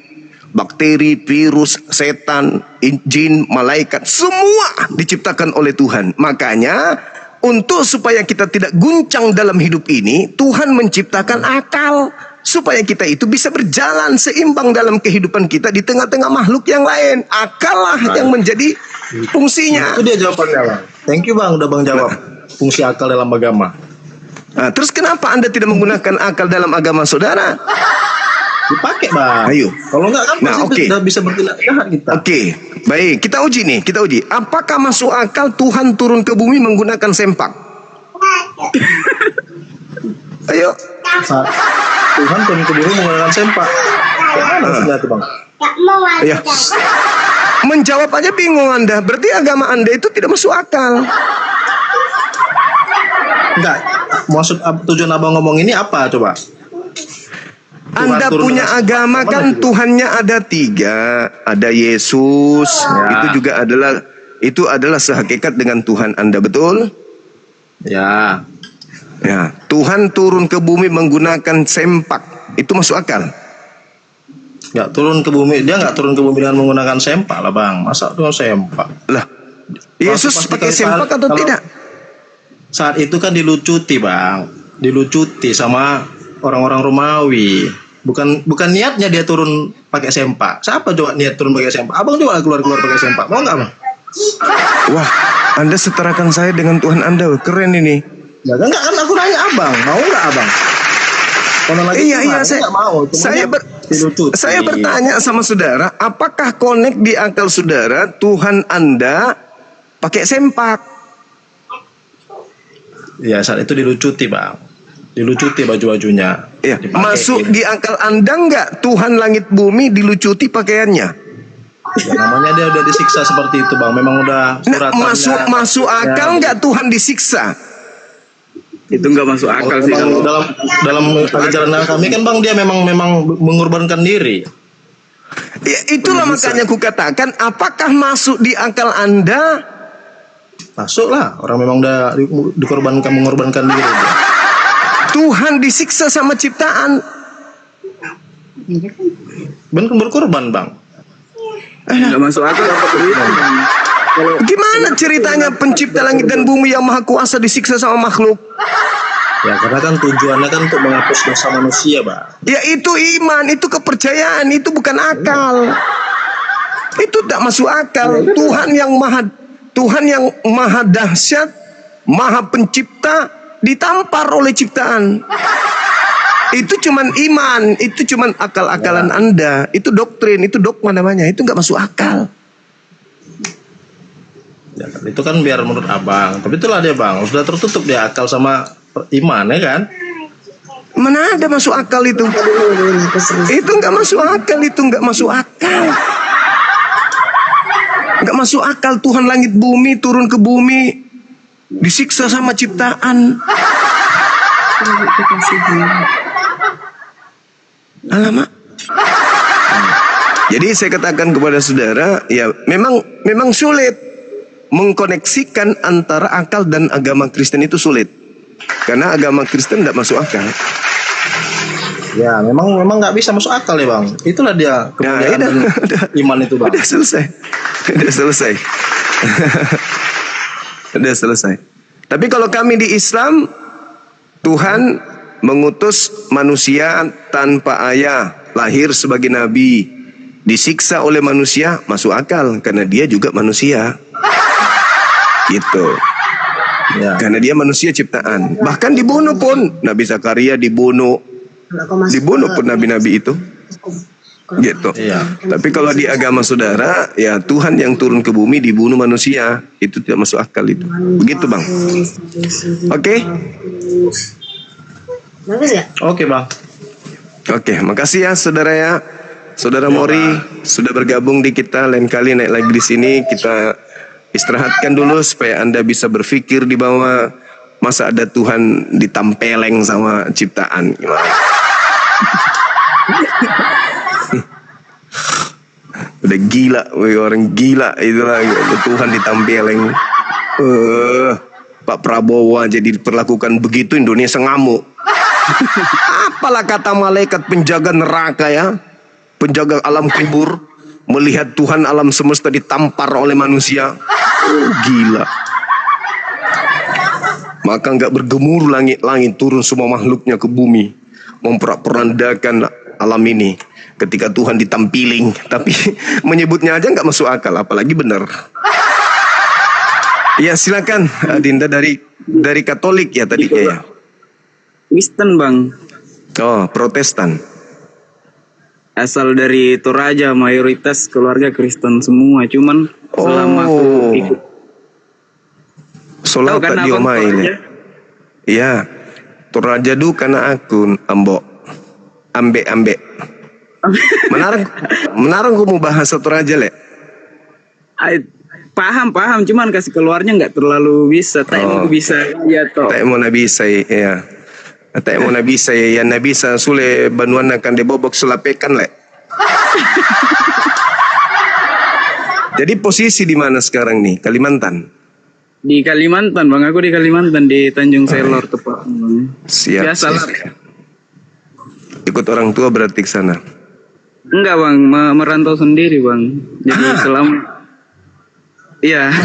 bakteri, virus, setan, jin, malaikat, semua diciptakan oleh Tuhan. Makanya untuk supaya kita tidak guncang dalam hidup ini, Tuhan menciptakan akal supaya kita itu bisa berjalan seimbang dalam kehidupan kita di tengah-tengah makhluk yang lain. Akal lah yang menjadi fungsinya. Itu dia jawabannya bang. Thank you bang, udah bang jawab fungsi akal dalam agama. Nah, terus kenapa Anda tidak menggunakan akal dalam agama saudara? Dipakai bang. Ayo. Kalau enggak kan pasti bisa bertindak jahat kita. Oke, baik. Kita uji nih, kita uji. Apakah masuk akal Tuhan turun ke bumi menggunakan sempak? Ayo. Tuhan turun ke bumi menggunakan sempak. Mana maksudnya itu bang? Ayo. Menjawab aja bingung Anda. Berarti agama Anda itu tidak masuk akal. Enggak. Maksud tujuan abang ngomong ini apa coba? Anda punya agama kan Tuhannya ada 3. Ada Yesus. Ya. Itu adalah sehakikat dengan Tuhan Anda, betul? Ya. Ya. Tuhan turun ke bumi menggunakan sempak. Itu masuk akal? Nggak turun ke bumi. Dia nggak turun ke bumi dengan menggunakan sempak lah bang. Masa dengan sempak? Lah, Yesus pakai sempak atau tidak? Saat itu kan dilucuti bang, dilucuti sama orang-orang Romawi. Bukan niatnya dia turun pakai sempak. Siapa coba niat turun pakai sempak? Abang coba keluar pakai sempak. Mau nggak bang? Wah, Anda setarakan saya dengan Tuhan Anda. Keren ini. Ya kan aku nanya abang, mau nggak abang? Iya, saya mau. Saya bertanya sama saudara, apakah connect di akal saudara Tuhan Anda pakai sempak? Ya saat itu dilucuti bang, dilucuti baju-bajunya. Ya, masuk di akal Anda nggak Tuhan langit bumi dilucuti pakaiannya? Ya, namanya dia udah disiksa seperti itu bang, memang udah suratannya. Masuk akal nggak Tuhan disiksa? Itu nggak masuk akal sih kalau dalam ajaran kami kan bang, dia memang mengorbankan diri. Ya, itulah makanya aku katakan, apakah masuk di akal Anda? Masuk lah, orang memang udah mengorbankan diri. Tuhan disiksa sama ciptaan. Berkorban bang. Nggak masuk akal. Gimana ceritanya pencipta langit dan bumi yang maha kuasa disiksa sama makhluk? Ya karena kan tujuannya kan untuk menghapus dosa manusia bang. Ya itu iman, itu kepercayaan, itu bukan akal. Itu tak masuk akal. Tuhan yang maha dahsyat, maha pencipta, ditampar oleh ciptaan. Itu cuman iman, itu cuman akal-akalan Anda. Itu doktrin, itu dogma namanya. Itu nggak masuk akal. Ya, itu kan biar menurut abang. Tapi itulah dia bang, sudah tertutup dia akal sama iman ya kan? Mana ada masuk akal itu? Itu nggak masuk akal, itu nggak masuk akal. Nggak masuk akal Tuhan langit bumi turun ke bumi disiksa sama ciptaan. Alamak. Jadi saya katakan kepada saudara, ya memang sulit mengkoneksikan antara akal dan agama Kristen itu sulit. Karena agama Kristen tidak masuk akal. Ya, memang nggak bisa masuk akal ya bang. Itulah dia kemuliaan iman itu bang. Udah selesai. Udah selesai. Tapi kalau kami di Islam, Tuhan mengutus manusia tanpa ayah, lahir sebagai nabi, disiksa oleh manusia, masuk akal karena dia juga manusia. Gitu. Ya. Karena dia manusia ciptaan. Bahkan dibunuh pun, Nabi Zakaria dibunuh pun nabi-nabi itu. Gitu. Iya. Tapi kalau di agama saudara, ya Tuhan yang turun ke bumi dibunuh manusia, itu tidak masuk akal itu. Begitu bang. Oke? Bagus ya? Oke bang. Oke, makasih ya saudara ya. Saudara Mori sudah bergabung di kita. Lain kali naik lagi di sini, kita istirahatkan dulu supaya Anda bisa berpikir di bawah. Masa ada Tuhan ditampeleng sama ciptaan, gimana? Udah gila, orang gila itulah, Tuhan ditampeleng. Pak Prabowo aja diperlakukan begitu, Indonesia ngamuk. Apalah kata malaikat penjaga neraka ya, penjaga alam kubur, melihat Tuhan alam semesta ditampar oleh manusia. Gila. Maka nggak bergemuruh langit-langit, turun semua makhluknya ke bumi, memperandakan alam ini. Ketika Tuhan ditampiling, tapi menyebutnya aja nggak masuk akal, apalagi benar. Ya silakan, Dinda dari Katolik ya tadinya ya. Kristen bang. Oh, Protestan. Asal dari Toraja, mayoritas keluarga Kristen semua. Cuman selama aku ikut Solat tak diomain ya. Iya. Toraja du karena akun ambek. Menarang kamu bahasa Toraja le. Paham, cuman kasih keluarnya nggak terlalu bisa. Tak mau bisa ya toh. Tak mau bisa ya. Tak mau bisa ya. Yang bisa sule banuan akan dibobok sulapekan le. Jadi posisi di mana sekarang nih? Kalimantan. Di Kalimantan bang, aku di Kalimantan di Tanjung Selor tepat. Siap. Ikut orang tua berarti ke sana? Enggak bang, merantau sendiri bang. Jadi selama, iya.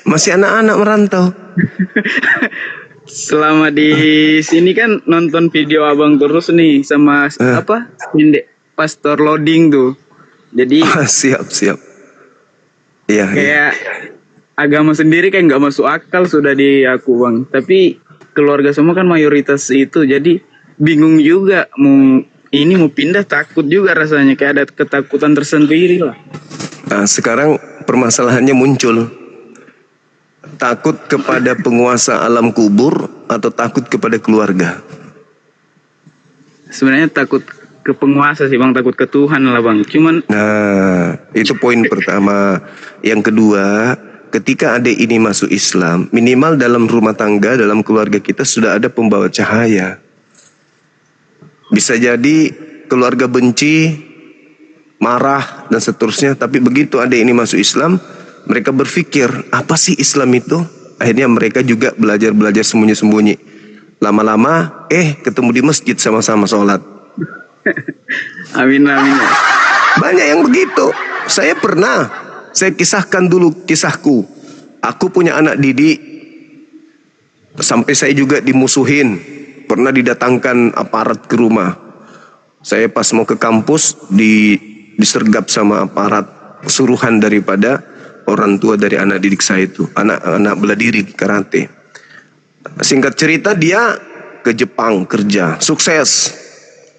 Masih anak-anak merantau. Selama di sini kan nonton video abang terus nih sama pastor loading tuh. Jadi siap. Iya. Kayak agama sendiri kayak nggak masuk akal sudah di aku bang. Tapi keluarga semua kan mayoritas itu, jadi bingung juga mau pindah, takut juga rasanya, kayak ada ketakutan tersendiri lah. Nah, sekarang permasalahannya muncul. Takut kepada penguasa alam kubur atau takut kepada keluarga? Sebenarnya takut ke penguasa sih bang, takut ke Tuhan lah bang. Cuman itu poin pertama. Yang kedua, ketika adik ini masuk Islam, minimal dalam rumah tangga, dalam keluarga kita sudah ada pembawa cahaya. Bisa jadi keluarga benci, marah dan seterusnya, tapi begitu adik ini masuk Islam, mereka berpikir, apa sih Islam itu? Akhirnya mereka juga belajar sembunyi-sembunyi. Lama-lama, ketemu di masjid sama-sama sholat. Amin. Banyak yang begitu. Saya kisahkan dulu kisahku. Aku punya anak didik, sampai saya juga dimusuhin. Pernah didatangkan aparat ke rumah. Saya pas mau ke kampus disergap sama aparat, suruhan daripada orang tua dari anak didik saya itu, anak bela diri karate. Singkat cerita, dia ke Jepang kerja, sukses.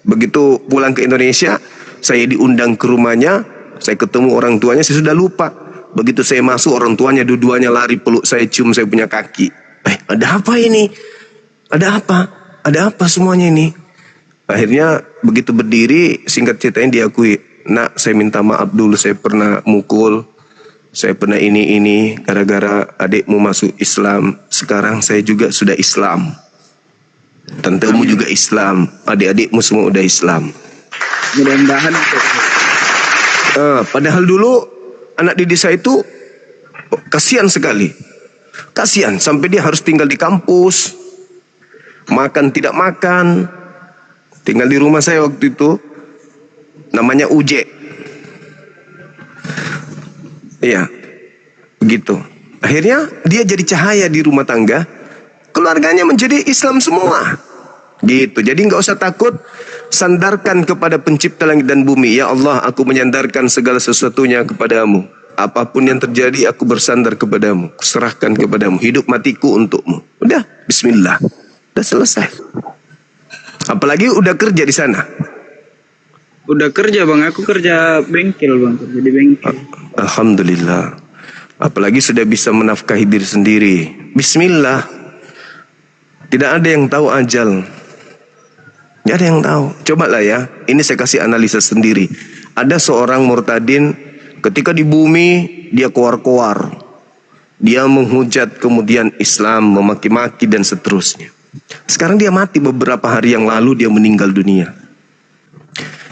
Begitu pulang ke Indonesia, saya diundang ke rumahnya, saya ketemu orang tuanya, saya sudah lupa. Begitu saya masuk, orang tuanya dua-duanya lari peluk saya, cium saya punya kaki. Ada apa ini? Ada apa semuanya ini? Akhirnya begitu berdiri, singkat ceritanya diakui, nak, saya minta maaf dulu, saya pernah mukul, saya pernah ini, gara-gara adikmu masuk Islam. Sekarang saya juga sudah Islam. Tantemu juga Islam, adik-adikmu semua udah Islam. Mudah-mudahan. Padahal dulu anak didik saya itu kasihan sekali. Kasihan sampai dia harus tinggal di kampus. Makan tidak makan. Tinggal di rumah saya waktu itu. Namanya Uje. Iya. Begitu. Akhirnya dia jadi cahaya di rumah tangga. Keluarganya menjadi Islam semua. Gitu. Jadi nggak usah takut. Sandarkan kepada pencipta langit dan bumi. Ya Allah, aku menyandarkan segala sesuatunya kepadamu. Apapun yang terjadi, aku bersandar kepadamu. Serahkan kepadamu. Hidup matiku untukmu. Udah, bismillah. Udah selesai. Apalagi udah kerja di sana. Udah kerja bang, aku kerja bengkel bang. Kerja di bengkel. Alhamdulillah. Apalagi sudah bisa menafkahi diri sendiri. Bismillah. Tidak ada yang tahu ajal. Tidak ada yang tahu. Cobalah ya. Ini saya kasih analisa sendiri. Ada seorang murtadin. Ketika di bumi, dia koar-koar. Dia menghujat kemudian Islam, memaki-maki dan seterusnya. Sekarang dia mati beberapa hari yang lalu, dia meninggal dunia.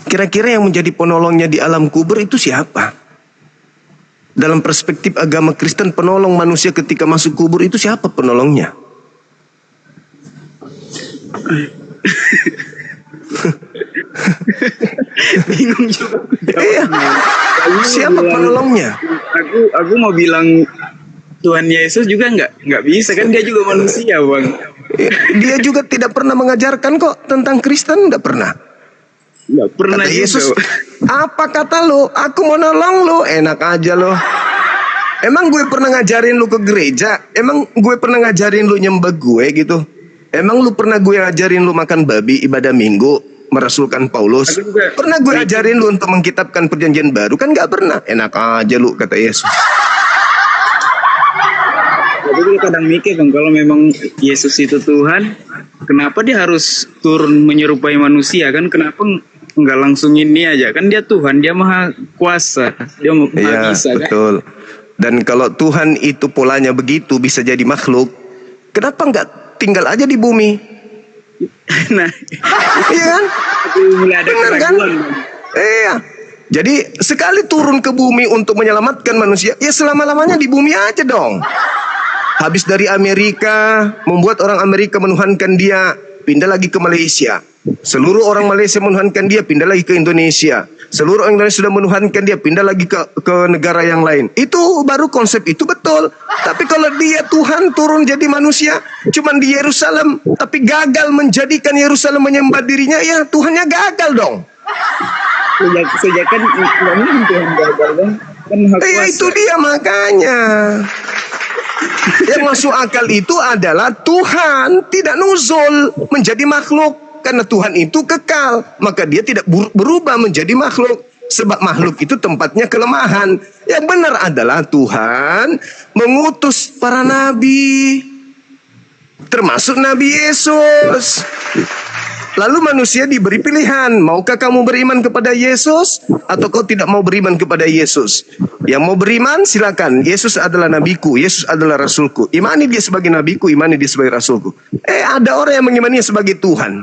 Kira-kira yang menjadi penolongnya di alam kubur itu siapa? Dalam perspektif agama Kristen, penolong manusia ketika masuk kubur itu siapa penolongnya? Bingung juga. Iya. Siapa penolongnya? Aku mau bilang Tuhan Yesus juga nggak bisa kan, dia juga manusia bang. Dia juga tidak pernah mengajarkan kok tentang Kristen, nggak pernah. Nggak pernah. Kata Yesus, juga. Apa kata lu? Aku mau nolong lu, enak aja lo. Emang gue pernah ngajarin lu ke gereja? Emang gue pernah ngajarin lu nyembah gue gitu? Emang lu pernah gue ngajarin lu makan babi ibadah minggu? Merasulkan Paulus? Pernah gue ajarin lu untuk mengkitabkan perjanjian baru? Kan gak pernah. Enak aja lu, kata Yesus. Tapi gue kadang mikir bang, kalau memang Yesus itu Tuhan, kenapa dia harus turun menyerupai manusia kan? Kenapa nggak langsung ini aja? Kan dia Tuhan, dia maha kuasa, dia maha bisa kan? Betul. Dan kalau Tuhan itu polanya begitu, bisa jadi makhluk, kenapa nggak tinggal aja di bumi? Nah, iya kan? Mulai ada keraguan. Iya. Jadi sekali turun ke bumi untuk menyelamatkan manusia, ya selama-lamanya di bumi aja dong. Habis dari Amerika, membuat orang Amerika menuhankan dia, pindah lagi ke Malaysia. Seluruh orang Malaysia menuhankan dia, pindah lagi ke Indonesia. Seluruh orang Indonesia sudah menuhankan dia, pindah lagi ke negara yang lain. Itu baru konsep itu betul. Tapi kalau dia Tuhan turun jadi manusia, cuman di Yerusalem, tapi gagal menjadikan Yerusalem menyembah dirinya, ya Tuhannya gagal dong. Sejak kan nggak mungkin Tuhan gagal kan? Itu dia makanya. Yang masuk akal itu adalah Tuhan tidak nuzul menjadi makhluk. Karena Tuhan itu kekal, maka dia tidak berubah menjadi makhluk. Sebab makhluk itu tempatnya kelemahan. Yang benar adalah Tuhan mengutus para nabi, termasuk Nabi Yesus. Lalu manusia diberi pilihan, maukah kamu beriman kepada Yesus atau kau tidak mau beriman kepada Yesus? Yang mau beriman silakan, Yesus adalah nabiku, Yesus adalah rasulku. Imani dia sebagai nabiku, imani dia sebagai rasulku. Ada orang yang mengimani sebagai Tuhan.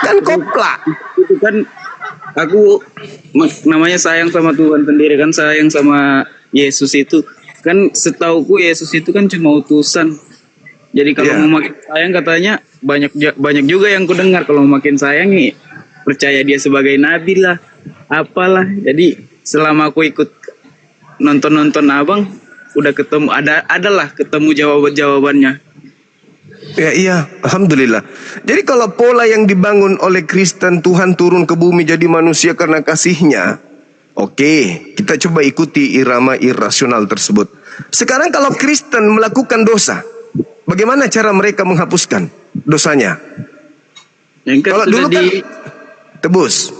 Kan koplak. Itu kan aku namanya sayang sama Tuhan sendiri kan, sayang sama Yesus itu. Kan setauku Yesus itu kan cuma utusan. Jadi kalau mau makin sayang katanya banyak juga yang ku dengar kalau makin sayang nih percaya dia sebagai nabi lah, apalah. Jadi selama aku ikut nonton abang udah ketemu adalah ketemu jawabannya. Ya iya, alhamdulillah. Jadi kalau pola yang dibangun oleh Kristen, Tuhan turun ke bumi jadi manusia karena kasihnya, oke, kita coba ikuti irama irasional tersebut. Sekarang kalau Kristen melakukan dosa, bagaimana cara mereka menghapuskan dosanya? Kalau dulu kan tebus.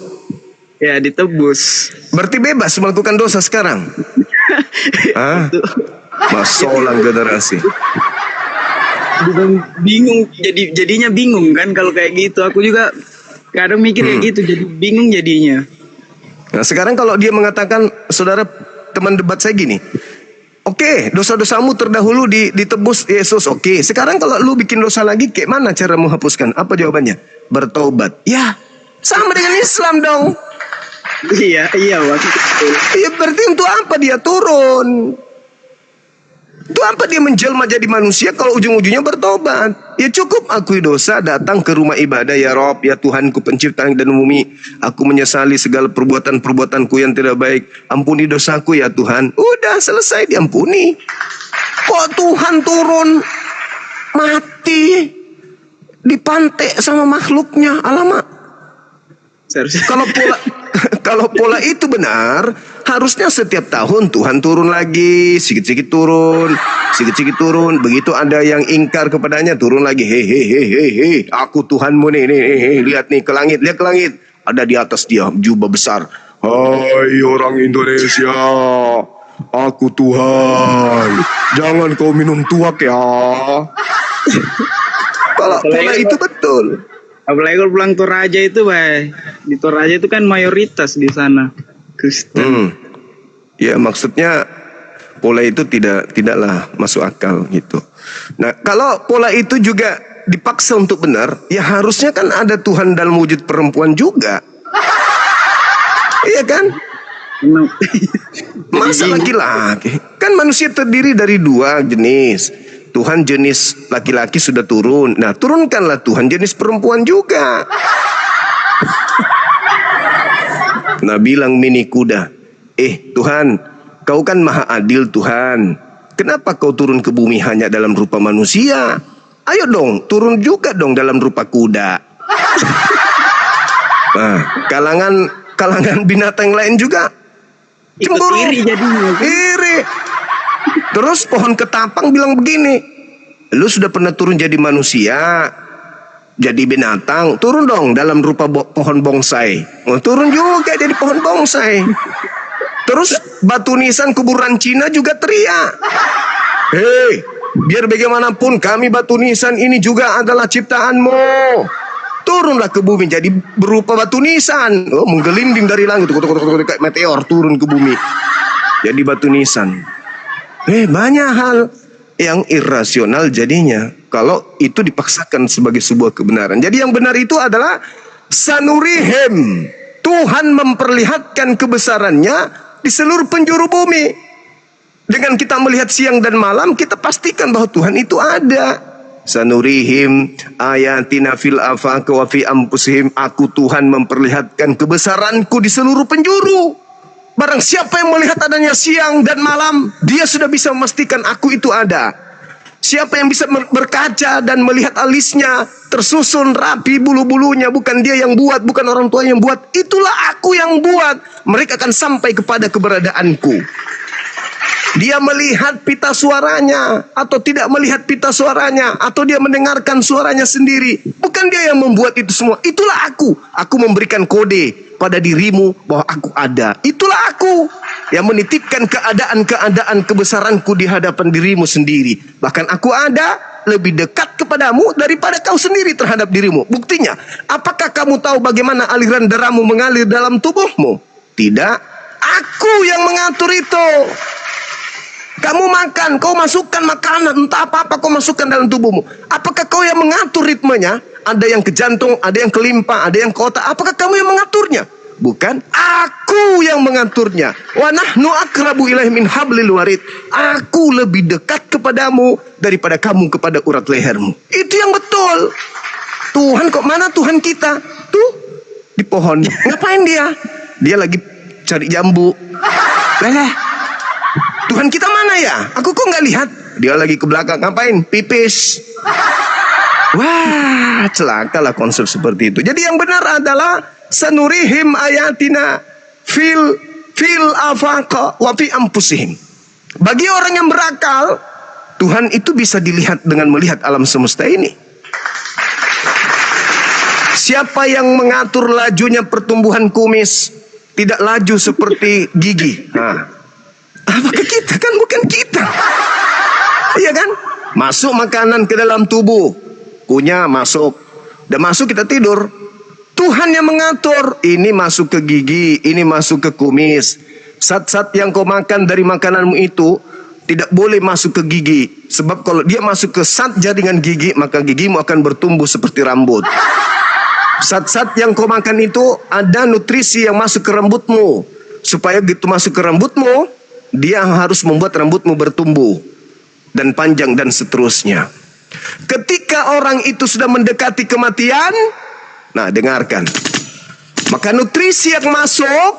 Ya ditebus. Berarti bebas melakukan dosa sekarang. Masolang generasi. Bingung, jadinya bingung kan kalau kayak gitu. Aku juga kadang mikir kayak gitu, jadi bingung jadinya. Nah sekarang kalau dia mengatakan, saudara teman debat saya gini, oke, dosa-dosamu terdahulu ditebus Yesus. Oke, sekarang kalau lu bikin dosa lagi, kayak mana cara menghapuskan? Apa jawabannya? Bertobat. Ya, sama dengan Islam dong. Iya, Bang. Iya, berarti untuk apa dia turun? Untuk apa dia menjelma jadi manusia kalau ujung-ujungnya bertobat? Ya cukup akui dosa, datang ke rumah ibadah, ya Rob, ya Tuhanku pencipta langit dan bumi. Aku menyesali segala perbuatan-perbuatanku yang tidak baik. Ampuni dosaku ya Tuhan. Udah selesai, diampuni. Kok Tuhan turun mati dipantek sama makhluknya? Alamak. Kalau pola itu benar, harusnya setiap tahun Tuhan turun lagi, sedikit-sedikit turun. Begitu ada yang ingkar kepadanya, turun lagi. Hei, aku Tuhanmu nih, lihat nih ke langit, lihat ke langit. Ada di atas dia jubah besar. Hai orang Indonesia, aku Tuhan. Jangan kau minum tuak ya. Kalau pola itu betul. Apalagi kalau pulang Toraja itu, Bay. Di Toraja itu kan mayoritas di sana Kristen. Ya, maksudnya pola itu tidaklah masuk akal gitu. Nah, kalau pola itu juga dipaksa untuk benar, ya harusnya kan ada Tuhan dalam wujud perempuan juga. Iya kan? Masa laki-laki? Kan manusia terdiri dari dua jenis. Tuhan jenis laki-laki sudah turun. Nah, turunkanlah Tuhan jenis perempuan juga. Nah, bilang mini kuda, Tuhan, kau kan maha adil Tuhan. Kenapa kau turun ke bumi hanya dalam rupa manusia? Ayo dong, turun juga dong dalam rupa kuda. Nah, kalangan binatang lain juga cemburu, iri. Terus pohon ketapang bilang begini, lu sudah pernah turun jadi manusia, jadi binatang, turun dong dalam rupa pohon bonsai. Turun juga jadi pohon bonsai. Terus batu nisan kuburan Cina juga teriak, hei, biar bagaimanapun kami batu nisan ini juga adalah ciptaanmu. Turunlah ke bumi jadi berupa batu nisan. Menggelinding dari langit kayak meteor turun ke bumi jadi batu nisan. Banyak hal yang irasional jadinya kalau itu dipaksakan sebagai sebuah kebenaran. Jadi yang benar itu adalah sanurihim. Tuhan memperlihatkan kebesarannya di seluruh penjuru bumi. Dengan kita melihat siang dan malam, kita pastikan bahwa Tuhan itu ada. Sanurihim ayatina fil afaq wa fi anfusihim. Aku Tuhan memperlihatkan kebesaranku di seluruh penjuru. Barang siapa yang melihat adanya siang dan malam, dia sudah bisa memastikan aku itu ada. Siapa yang bisa berkaca dan melihat alisnya tersusun rapi bulu-bulunya, bukan dia yang buat, bukan orang tua yang buat, itulah aku yang buat. Mereka akan sampai kepada keberadaanku. Dia melihat pita suaranya atau tidak melihat pita suaranya, atau dia mendengarkan suaranya sendiri, bukan dia yang membuat itu semua. Itulah aku. Aku memberikan kode pada dirimu bahwa aku ada. Itulah aku yang menitipkan keadaan-keadaan kebesaranku di hadapan dirimu sendiri. Bahkan aku ada lebih dekat kepadamu daripada kau sendiri terhadap dirimu. Buktinya, apakah kamu tahu bagaimana aliran darahmu mengalir dalam tubuhmu? Tidak. Aku yang mengatur itu. Kamu makan, kau masukkan makanan, entah apa-apa kau masukkan dalam tubuhmu. Apakah kau yang mengatur ritmenya? Ada yang ke jantung, ada yang ke limpa, ada yang ke otak. Apakah kamu yang mengaturnya? Bukan, aku yang mengaturnya. Wa nahnu akrabu ilaihi min hablil warid. Aku lebih dekat kepadamu daripada kamu kepada urat lehermu. Itu yang betul. Tuhan kok mana Tuhan kita? Tuh, di pohon. Ngapain dia? Dia lagi cari jambu. Tuhan kita mana ya? Aku kok nggak lihat. Dia lagi ke belakang. Ngapain? Pipis. Wah, celakalah konsep seperti itu. Jadi yang benar adalah sanurihim ayatina fil afaq wa fi anfusihim. Bagi orang yang berakal, Tuhan itu bisa dilihat dengan melihat alam semesta ini. Siapa yang mengatur lajunya pertumbuhan kumis tidak laju seperti gigi? Nah, apakah kita? Kan bukan kita. Iya kan? Masuk makanan ke dalam tubuh, kunyah masuk. Udah masuk kita tidur. Tuhan yang mengatur. Ini masuk ke gigi, ini masuk ke kumis. Zat-zat yang kau makan dari makananmu itu tidak boleh masuk ke gigi. Sebab kalau dia masuk ke zat jaringan gigi, maka gigimu akan bertumbuh seperti rambut. Zat-zat yang kau makan itu ada nutrisi yang masuk ke rambutmu. Supaya gitu masuk ke rambutmu, dia harus membuat rambutmu bertumbuh dan panjang dan seterusnya. Ketika orang itu sudah mendekati kematian, nah dengarkan, maka nutrisi yang masuk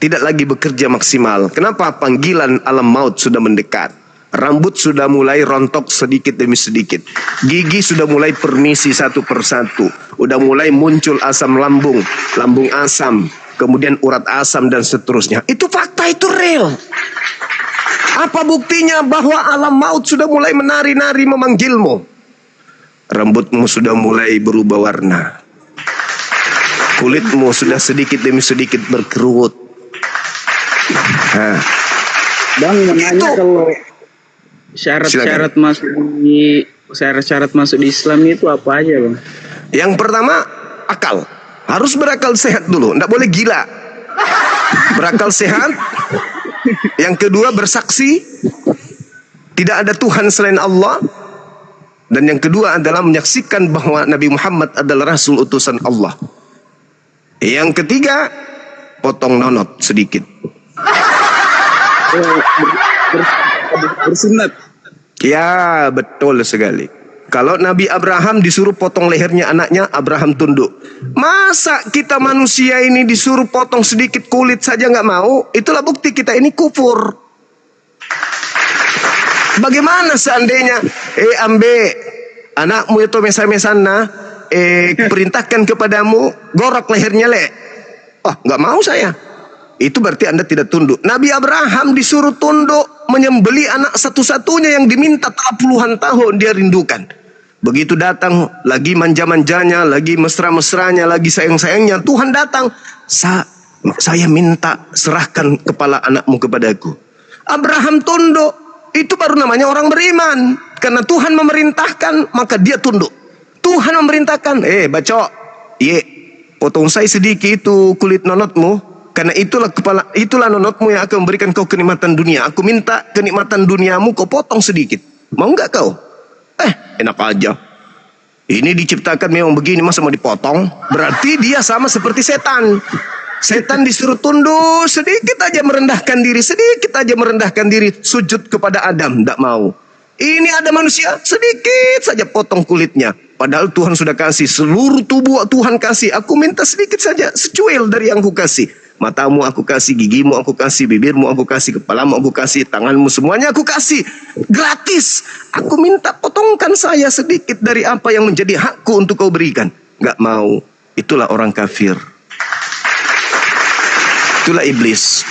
tidak lagi bekerja maksimal. Kenapa? Panggilan alam maut sudah mendekat. Rambut sudah mulai rontok sedikit demi sedikit. Gigi sudah mulai permisi satu persatu. Udah mulai muncul asam lambung, lambung asam, kemudian urat asam dan seterusnya. Itu fakta, itu real. Apa buktinya bahwa alam maut sudah mulai menari-nari memanggilmu? Rambutmu sudah mulai berubah warna. Kulitmu sudah sedikit demi sedikit berkerut. Bang, menanya kalau syarat-syarat masuk di Islam itu apa aja, Bang? Yang pertama, akal. Harus berakal sehat dulu, tidak boleh gila. Berakal sehat. Yang kedua, bersaksi tidak ada Tuhan selain Allah. Dan yang kedua adalah menyaksikan bahwa Nabi Muhammad adalah Rasul utusan Allah. Yang ketiga, potong nonot sedikit. Bersunat. Ya, betul sekali. Kalau Nabi Abraham disuruh potong lehernya anaknya, Abraham tunduk. Masa kita manusia ini disuruh potong sedikit kulit saja nggak mau? Itulah bukti kita ini kufur. Bagaimana seandainya ambe anakmu itu mesa-mesana perintahkan kepadamu gorok lehernya le. Oh, nggak mau saya. Itu berarti Anda tidak tunduk. Nabi Abraham disuruh tunduk menyembeli anak satu-satunya yang diminta telah puluhan tahun dia rindukan. Begitu datang, lagi manja-manjanya, lagi mesra-mesranya, lagi sayang-sayangnya, Tuhan datang. Saya minta serahkan kepala anakmu kepadaku. Abraham tunduk. Itu baru namanya orang beriman. Karena Tuhan memerintahkan, maka dia tunduk. Tuhan memerintahkan, bacok, potong saya sedikit itu kulit nonotmu. Karena itulah nonotmu yang akan memberikan kau kenikmatan dunia. Aku minta kenikmatan duniamu kau potong sedikit. Mau nggak kau? Enak aja. Ini diciptakan memang begini, masa mau dipotong? Berarti dia sama seperti setan. Setan disuruh tunduk sedikit aja merendahkan diri, sedikit aja merendahkan diri, sujud kepada Adam, tidak mau. Ini ada manusia, sedikit saja potong kulitnya. Padahal Tuhan sudah kasih seluruh tubuh, Tuhan kasih. Aku minta sedikit saja, secuil dari yang aku kasih. Matamu aku kasih, gigimu aku kasih, bibirmu aku kasih, kepalamu aku kasih, tanganmu semuanya aku kasih. Gratis. Aku minta potongkan saya sedikit dari apa yang menjadi hakku untuk kau berikan. Gak mau. Itulah orang kafir. Itulah iblis.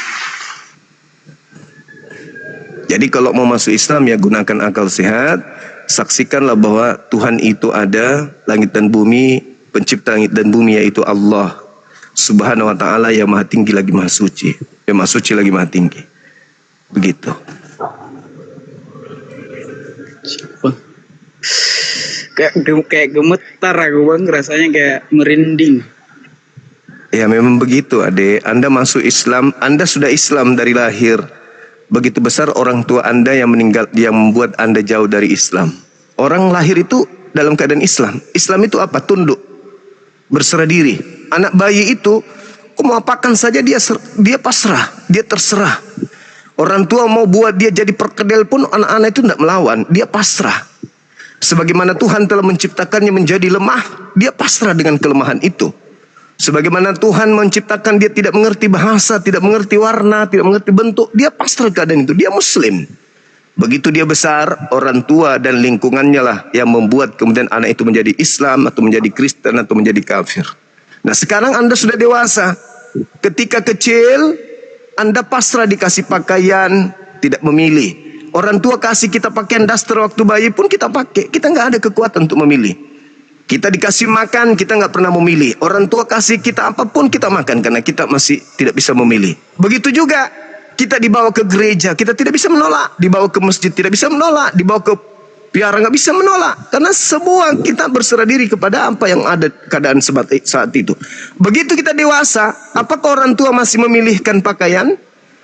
Jadi kalau mau masuk Islam ya gunakan akal sehat. Saksikanlah bahwa Tuhan itu ada, langit dan bumi, pencipta langit dan bumi yaitu Allah Subhanahu wa ta'ala yang maha tinggi lagi maha suci. Yang maha suci lagi maha tinggi. Begitu. Kayak gemetar aku, Bang, rasanya kayak merinding. Ya memang begitu, Adek. Anda masuk Islam, Anda sudah Islam dari lahir. Begitu besar orang tua Anda yang meninggal, yang membuat Anda jauh dari Islam. Orang lahir itu dalam keadaan Islam. Islam itu apa? Tunduk, berserah diri. Anak bayi itu, kau mau apakan saja dia pasrah, dia terserah. Orang tua mau buat dia jadi perkedel pun anak-anak itu tidak melawan, dia pasrah. Sebagaimana Tuhan telah menciptakannya menjadi lemah, dia pasrah dengan kelemahan itu. Sebagaimana Tuhan menciptakan dia tidak mengerti bahasa, tidak mengerti warna, tidak mengerti bentuk, dia pasrah keadaan itu, dia muslim. Begitu dia besar, orang tua dan lingkungannya lah yang membuat kemudian anak itu menjadi Islam atau menjadi Kristen atau menjadi kafir. Nah sekarang Anda sudah dewasa. Ketika kecil Anda pasrah dikasih pakaian, tidak memilih. Orang tua kasih kita pakaian daster waktu bayi pun kita pakai. Kita nggak ada kekuatan untuk memilih. Kita dikasih makan, kita nggak pernah memilih. Orang tua kasih kita apapun kita makan karena kita masih tidak bisa memilih. Begitu juga kita dibawa ke gereja, kita tidak bisa menolak. Dibawa ke masjid tidak bisa menolak. Dibawa ke piara nggak bisa menolak. Karena semua kita berserah diri kepada apa yang ada keadaan saat itu. Begitu kita dewasa, apakah orang tua masih memilihkan pakaian?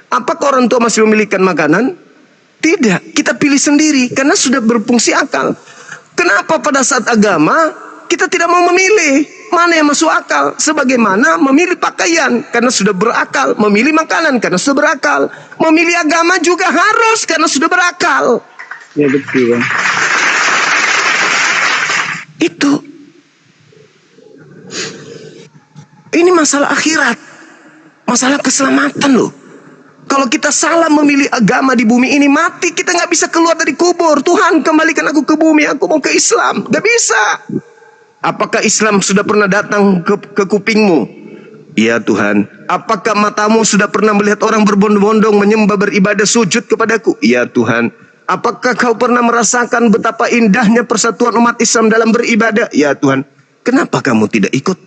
Apakah orang tua masih memilihkan makanan? Tidak, kita pilih sendiri karena sudah berfungsi akal. Kenapa pada saat agama kita tidak mau memilih? mana yang masuk akal. Sebagaimana memilih pakaian karena sudah berakal, memilih makanan karena sudah berakal, memilih agama juga harus karena sudah berakal. Ya betul. Itu. Ini masalah akhirat, masalah keselamatan loh. Kalau kita salah memilih agama di bumi ini, mati kita nggak bisa keluar dari kubur. Tuhan, kembalikan aku ke bumi, aku mau ke Islam. Nggak bisa. Apakah Islam sudah pernah datang ke kupingmu? Ya Tuhan. Apakah matamu sudah pernah melihat orang berbondong-bondong menyembah, beribadah, sujud kepadaku? Ya Tuhan. Apakah kau pernah merasakan betapa indahnya persatuan umat Islam dalam beribadah? Ya Tuhan. Kenapa kamu tidak ikut?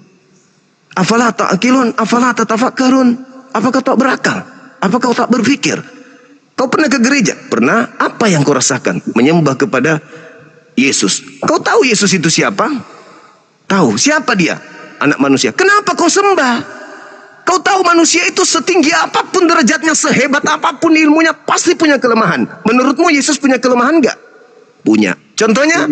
Afala ta'qilun, afala tatafakkarun? Apakah kau tak berakal? Apakah kau tak berpikir? Kau pernah ke gereja? Pernah. Apa yang kau rasakan? Menyembah kepada Yesus. Kau tahu Yesus itu siapa? Tahu. Siapa dia? Anak manusia. Kenapa kau sembah? Kau tahu manusia itu setinggi apapun derajatnya, sehebat apapun ilmunya, pasti punya kelemahan. Menurutmu Yesus punya kelemahan enggak? Punya. Contohnya?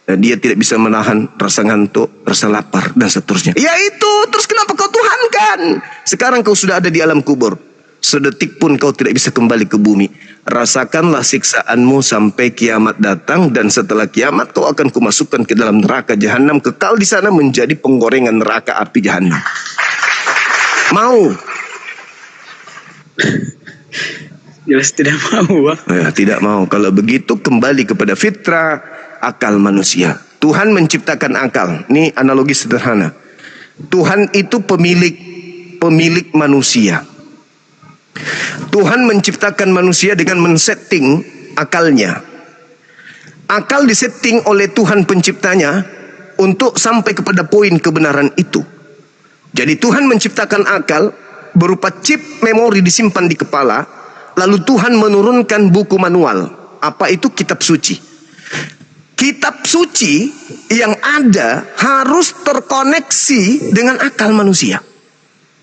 Dia tidak bisa menahan rasa ngantuk, rasa lapar, dan seterusnya. Ya itu. Terus kenapa kau tuhankan? Sekarang kau sudah ada di alam kubur. Sedetik pun kau tidak bisa kembali ke bumi. Rasakanlah siksaanmu sampai kiamat datang, dan setelah kiamat kau akan kumasukkan ke dalam neraka jahanam, kekal di sana menjadi penggorengan neraka api jahanam. Mau? Jelas tidak mau, Bang. Ya, tidak mau. Kalau begitu kembali kepada fitrah akal manusia. Tuhan menciptakan akal. Ini analogi sederhana. Tuhan itu pemilik manusia. Tuhan menciptakan manusia dengan men-setting akalnya. Akal disetting oleh Tuhan penciptanya untuk sampai kepada poin kebenaran itu. Jadi Tuhan menciptakan akal berupa chip memori disimpan di kepala, lalu Tuhan menurunkan buku manual. Apa itu? Kitab suci. Kitab suci yang ada harus terkoneksi dengan akal manusia.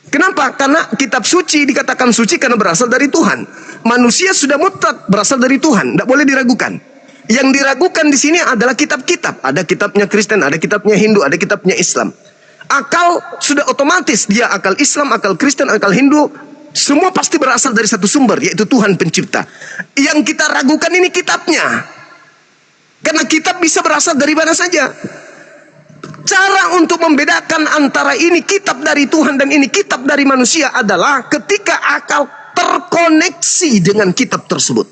Kenapa? Karena kitab suci dikatakan suci karena berasal dari Tuhan. Manusia sudah mutlak berasal dari Tuhan, tidak boleh diragukan. Yang diragukan di sini adalah kitab-kitab. Ada kitabnya Kristen, ada kitabnya Hindu, ada kitabnya Islam. Akal sudah otomatis, dia akal Islam, akal Kristen, akal Hindu, semua pasti berasal dari satu sumber, yaitu Tuhan pencipta. Yang kita ragukan ini kitabnya. Karena kitab bisa berasal dari mana saja. Cara untuk membedakan antara ini kitab dari Tuhan dan ini kitab dari manusia adalah ketika akal terkoneksi dengan kitab tersebut.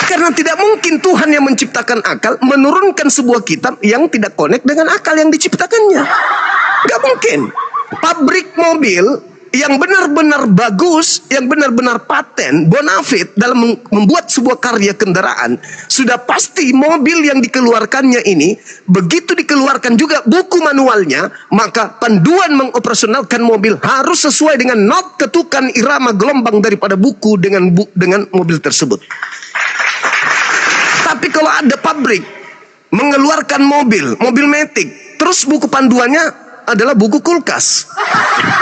Karena tidak mungkin Tuhan yang menciptakan akal menurunkan sebuah kitab yang tidak connect dengan akal yang diciptakannya. Gak mungkin. Pabrik mobil yang benar-benar bagus, yang benar-benar paten, bonafit dalam membuat sebuah karya kendaraan, sudah pasti mobil yang dikeluarkannya ini, begitu dikeluarkan juga buku manualnya, maka panduan mengoperasionalkan mobil harus sesuai dengan not, ketukan, irama, gelombang daripada buku dengan mobil tersebut. Tapi kalau ada pabrik mengeluarkan mobil matic, terus buku panduannya adalah buku kulkas,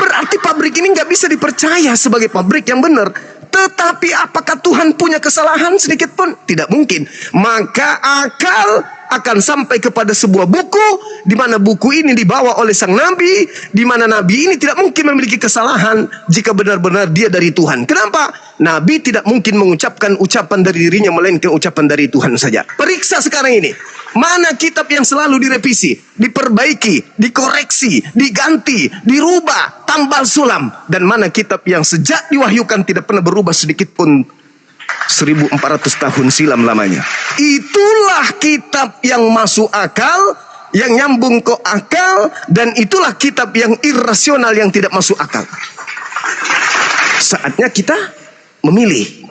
berarti pabrik ini nggak bisa dipercaya sebagai pabrik yang benar. Tetapi apakah Tuhan punya kesalahan sedikit pun? Tidak mungkin. Maka akal akan sampai kepada sebuah buku, di mana buku ini dibawa oleh sang nabi, di mana nabi ini tidak mungkin memiliki kesalahan jika benar-benar dia dari Tuhan. Kenapa? Nabi tidak mungkin mengucapkan ucapan dari dirinya, melainkan ucapan dari Tuhan saja. Periksa sekarang ini, mana kitab yang selalu direvisi, diperbaiki, dikoreksi, diganti, dirubah, tambal sulam, dan mana kitab yang sejak diwahyukan tidak pernah berubah sedikit pun 1400 tahun silam lamanya. Itulah kitab yang masuk akal, yang nyambung ke akal, dan itulah kitab yang irrasional, yang tidak masuk akal. Saatnya kita memilih.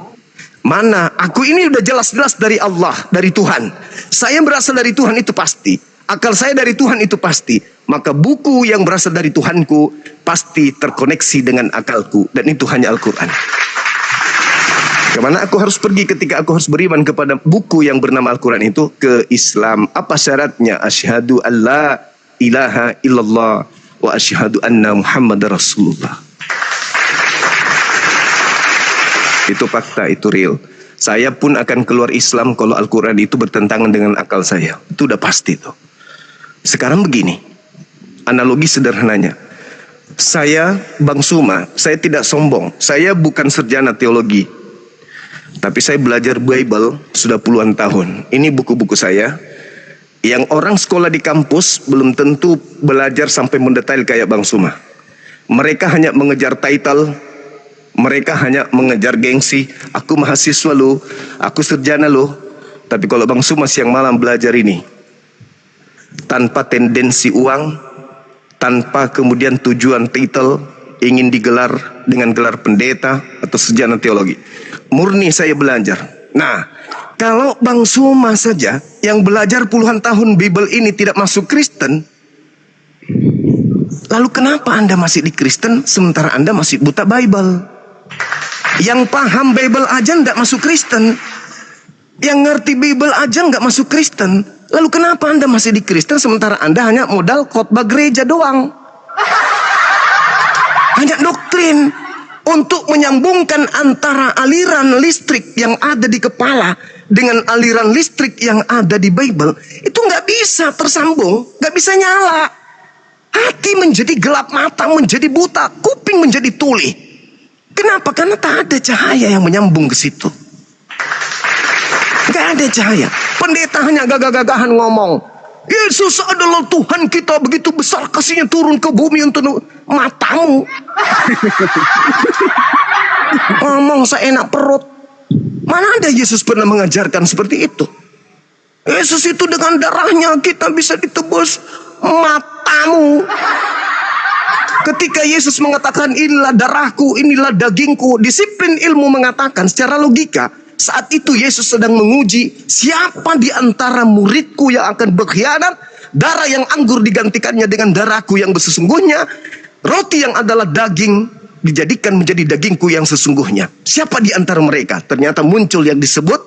Mana aku ini udah jelas-jelas dari Allah, dari Tuhan. Saya berasal dari Tuhan itu pasti. Akal saya dari Tuhan itu pasti. Maka buku yang berasal dari Tuhanku pasti terkoneksi dengan akalku, dan itu hanya Al-Quran. Kemana aku harus pergi ketika aku harus beriman kepada buku yang bernama Al-Quran itu? Ke Islam. Apa syaratnya? Asyhadu an la ilaha illallah wa asyhadu anna Muhammad Rasulullah. Itu fakta, itu real. Saya pun akan keluar Islam kalau Al-Quran itu bertentangan dengan akal saya. Itu udah pasti tuh. Sekarang begini, analogi sederhananya. Saya, Bang Suma, saya tidak sombong. Saya bukan sarjana teologi. Tapi saya belajar Bible sudah puluhan tahun. Ini buku-buku saya. Yang orang sekolah di kampus belum tentu belajar sampai mendetail kayak Bang Suma. Mereka hanya mengejar title. Mereka hanya mengejar gengsi. Aku mahasiswa loh, aku sarjana loh. Tapi kalau Bang Suma siang malam belajar ini, tanpa tendensi uang, tanpa kemudian tujuan title, ingin digelar dengan gelar pendeta atau sarjana teologi. Murni saya belajar. Nah, kalau Bang Suma saja yang belajar puluhan tahun Bible ini tidak masuk Kristen, lalu kenapa Anda masih di Kristen sementara Anda masih buta Bible? Yang paham Bible aja tidak masuk Kristen, yang ngerti Bible aja nggak masuk Kristen, lalu kenapa Anda masih di Kristen sementara Anda hanya modal khotbah gereja doang? Hanya doktrin. Untuk menyambungkan antara aliran listrik yang ada di kepala dengan aliran listrik yang ada di Bible, itu nggak bisa tersambung, nggak bisa nyala. Hati menjadi gelap, mata menjadi buta, kuping menjadi tuli. Kenapa? Karena tak ada cahaya yang menyambung ke situ. Nggak ada cahaya. Pendeta hanya gagah-gagahan ngomong, Yesus adalah Tuhan kita, begitu besar kasihnya turun ke bumi untuk matamu. Ngomong seenak perut. Mana ada Yesus pernah mengajarkan seperti itu? Yesus itu dengan darahnya kita bisa ditebus matamu. Ketika Yesus mengatakan inilah darahku, inilah dagingku, disiplin ilmu mengatakan secara logika, saat itu Yesus sedang menguji siapa di antara muridku yang akan berkhianat. Darah yang anggur digantikannya dengan darahku yang sesungguhnya. Roti yang adalah daging dijadikan menjadi dagingku yang sesungguhnya. Siapa di antara mereka? Ternyata muncul yang disebut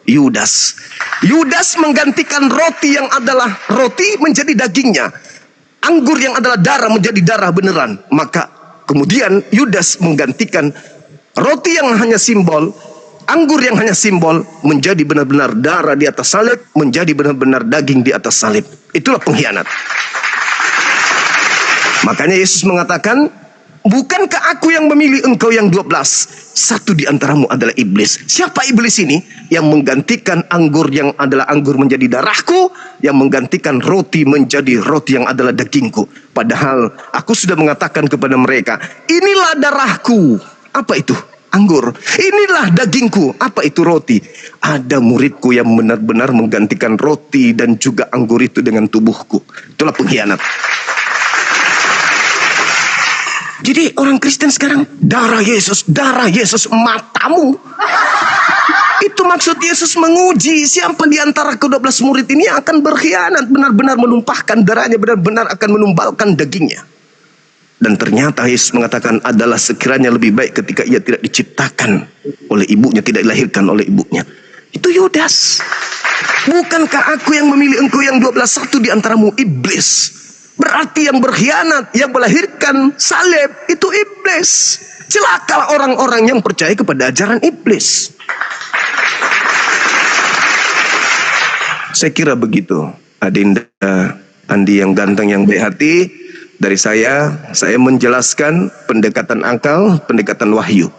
Yudas. Yudas menggantikan roti yang adalah roti menjadi dagingnya. Anggur yang adalah darah menjadi darah beneran. Maka kemudian Yudas menggantikan roti yang hanya simbol, anggur yang hanya simbol, menjadi benar-benar darah di atas salib, menjadi benar-benar daging di atas salib. Itulah pengkhianat. Makanya Yesus mengatakan, bukankah aku yang memilih engkau yang 12? Satu di antaramu adalah iblis. Siapa iblis ini? Yang menggantikan anggur yang adalah anggur menjadi darahku, yang menggantikan roti menjadi roti yang adalah dagingku. Padahal aku sudah mengatakan kepada mereka, inilah darahku. Apa itu? Anggur. Inilah dagingku. Apa itu roti? Ada muridku yang benar-benar menggantikan roti dan juga anggur itu dengan tubuhku. Itulah pengkhianat. Jadi orang Kristen sekarang, darah Yesus matamu. Itu maksud Yesus menguji siapa di antara ke-12 murid ini yang akan berkhianat, benar-benar menumpahkan darahnya, benar-benar akan menumbalkan dagingnya. Dan ternyata Yesus mengatakan adalah sekiranya lebih baik ketika ia tidak diciptakan oleh ibunya, tidak dilahirkan oleh ibunya. Itu Yudas. Bukankah aku yang memilih engkau yang 12? Satu di antaramu iblis. Berarti yang berkhianat, yang melahirkan salib itu iblis. Celakalah orang-orang yang percaya kepada ajaran iblis. Saya kira begitu. Adinda Andi yang ganteng, yang baik hati. Dari saya menjelaskan pendekatan akal, pendekatan wahyu.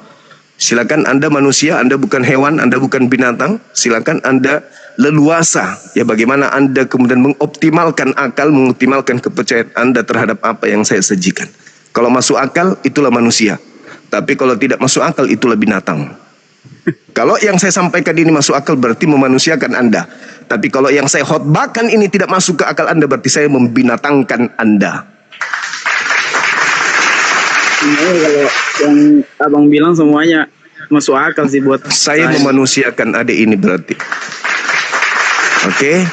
Silakan Anda manusia, Anda bukan hewan, Anda bukan binatang. Silakan Anda leluasa. Ya, bagaimana Anda kemudian mengoptimalkan akal, mengoptimalkan kepercayaan Anda terhadap apa yang saya sajikan. Kalau masuk akal, itulah manusia. Tapi kalau tidak masuk akal, itulah binatang. Kalau yang saya sampaikan ini masuk akal, berarti memanusiakan Anda. Tapi kalau yang saya khotbahkan ini tidak masuk ke akal Anda, berarti saya membinatangkan Anda. Kalau yang abang bilang semuanya masuk akal sih buat saya memanusiakan adik ini berarti. Oke.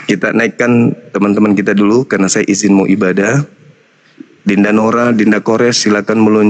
Kita naikkan teman-teman kita dulu karena saya izin mau ibadah. Dinda Nora, Dinda Kores silakan meluncur.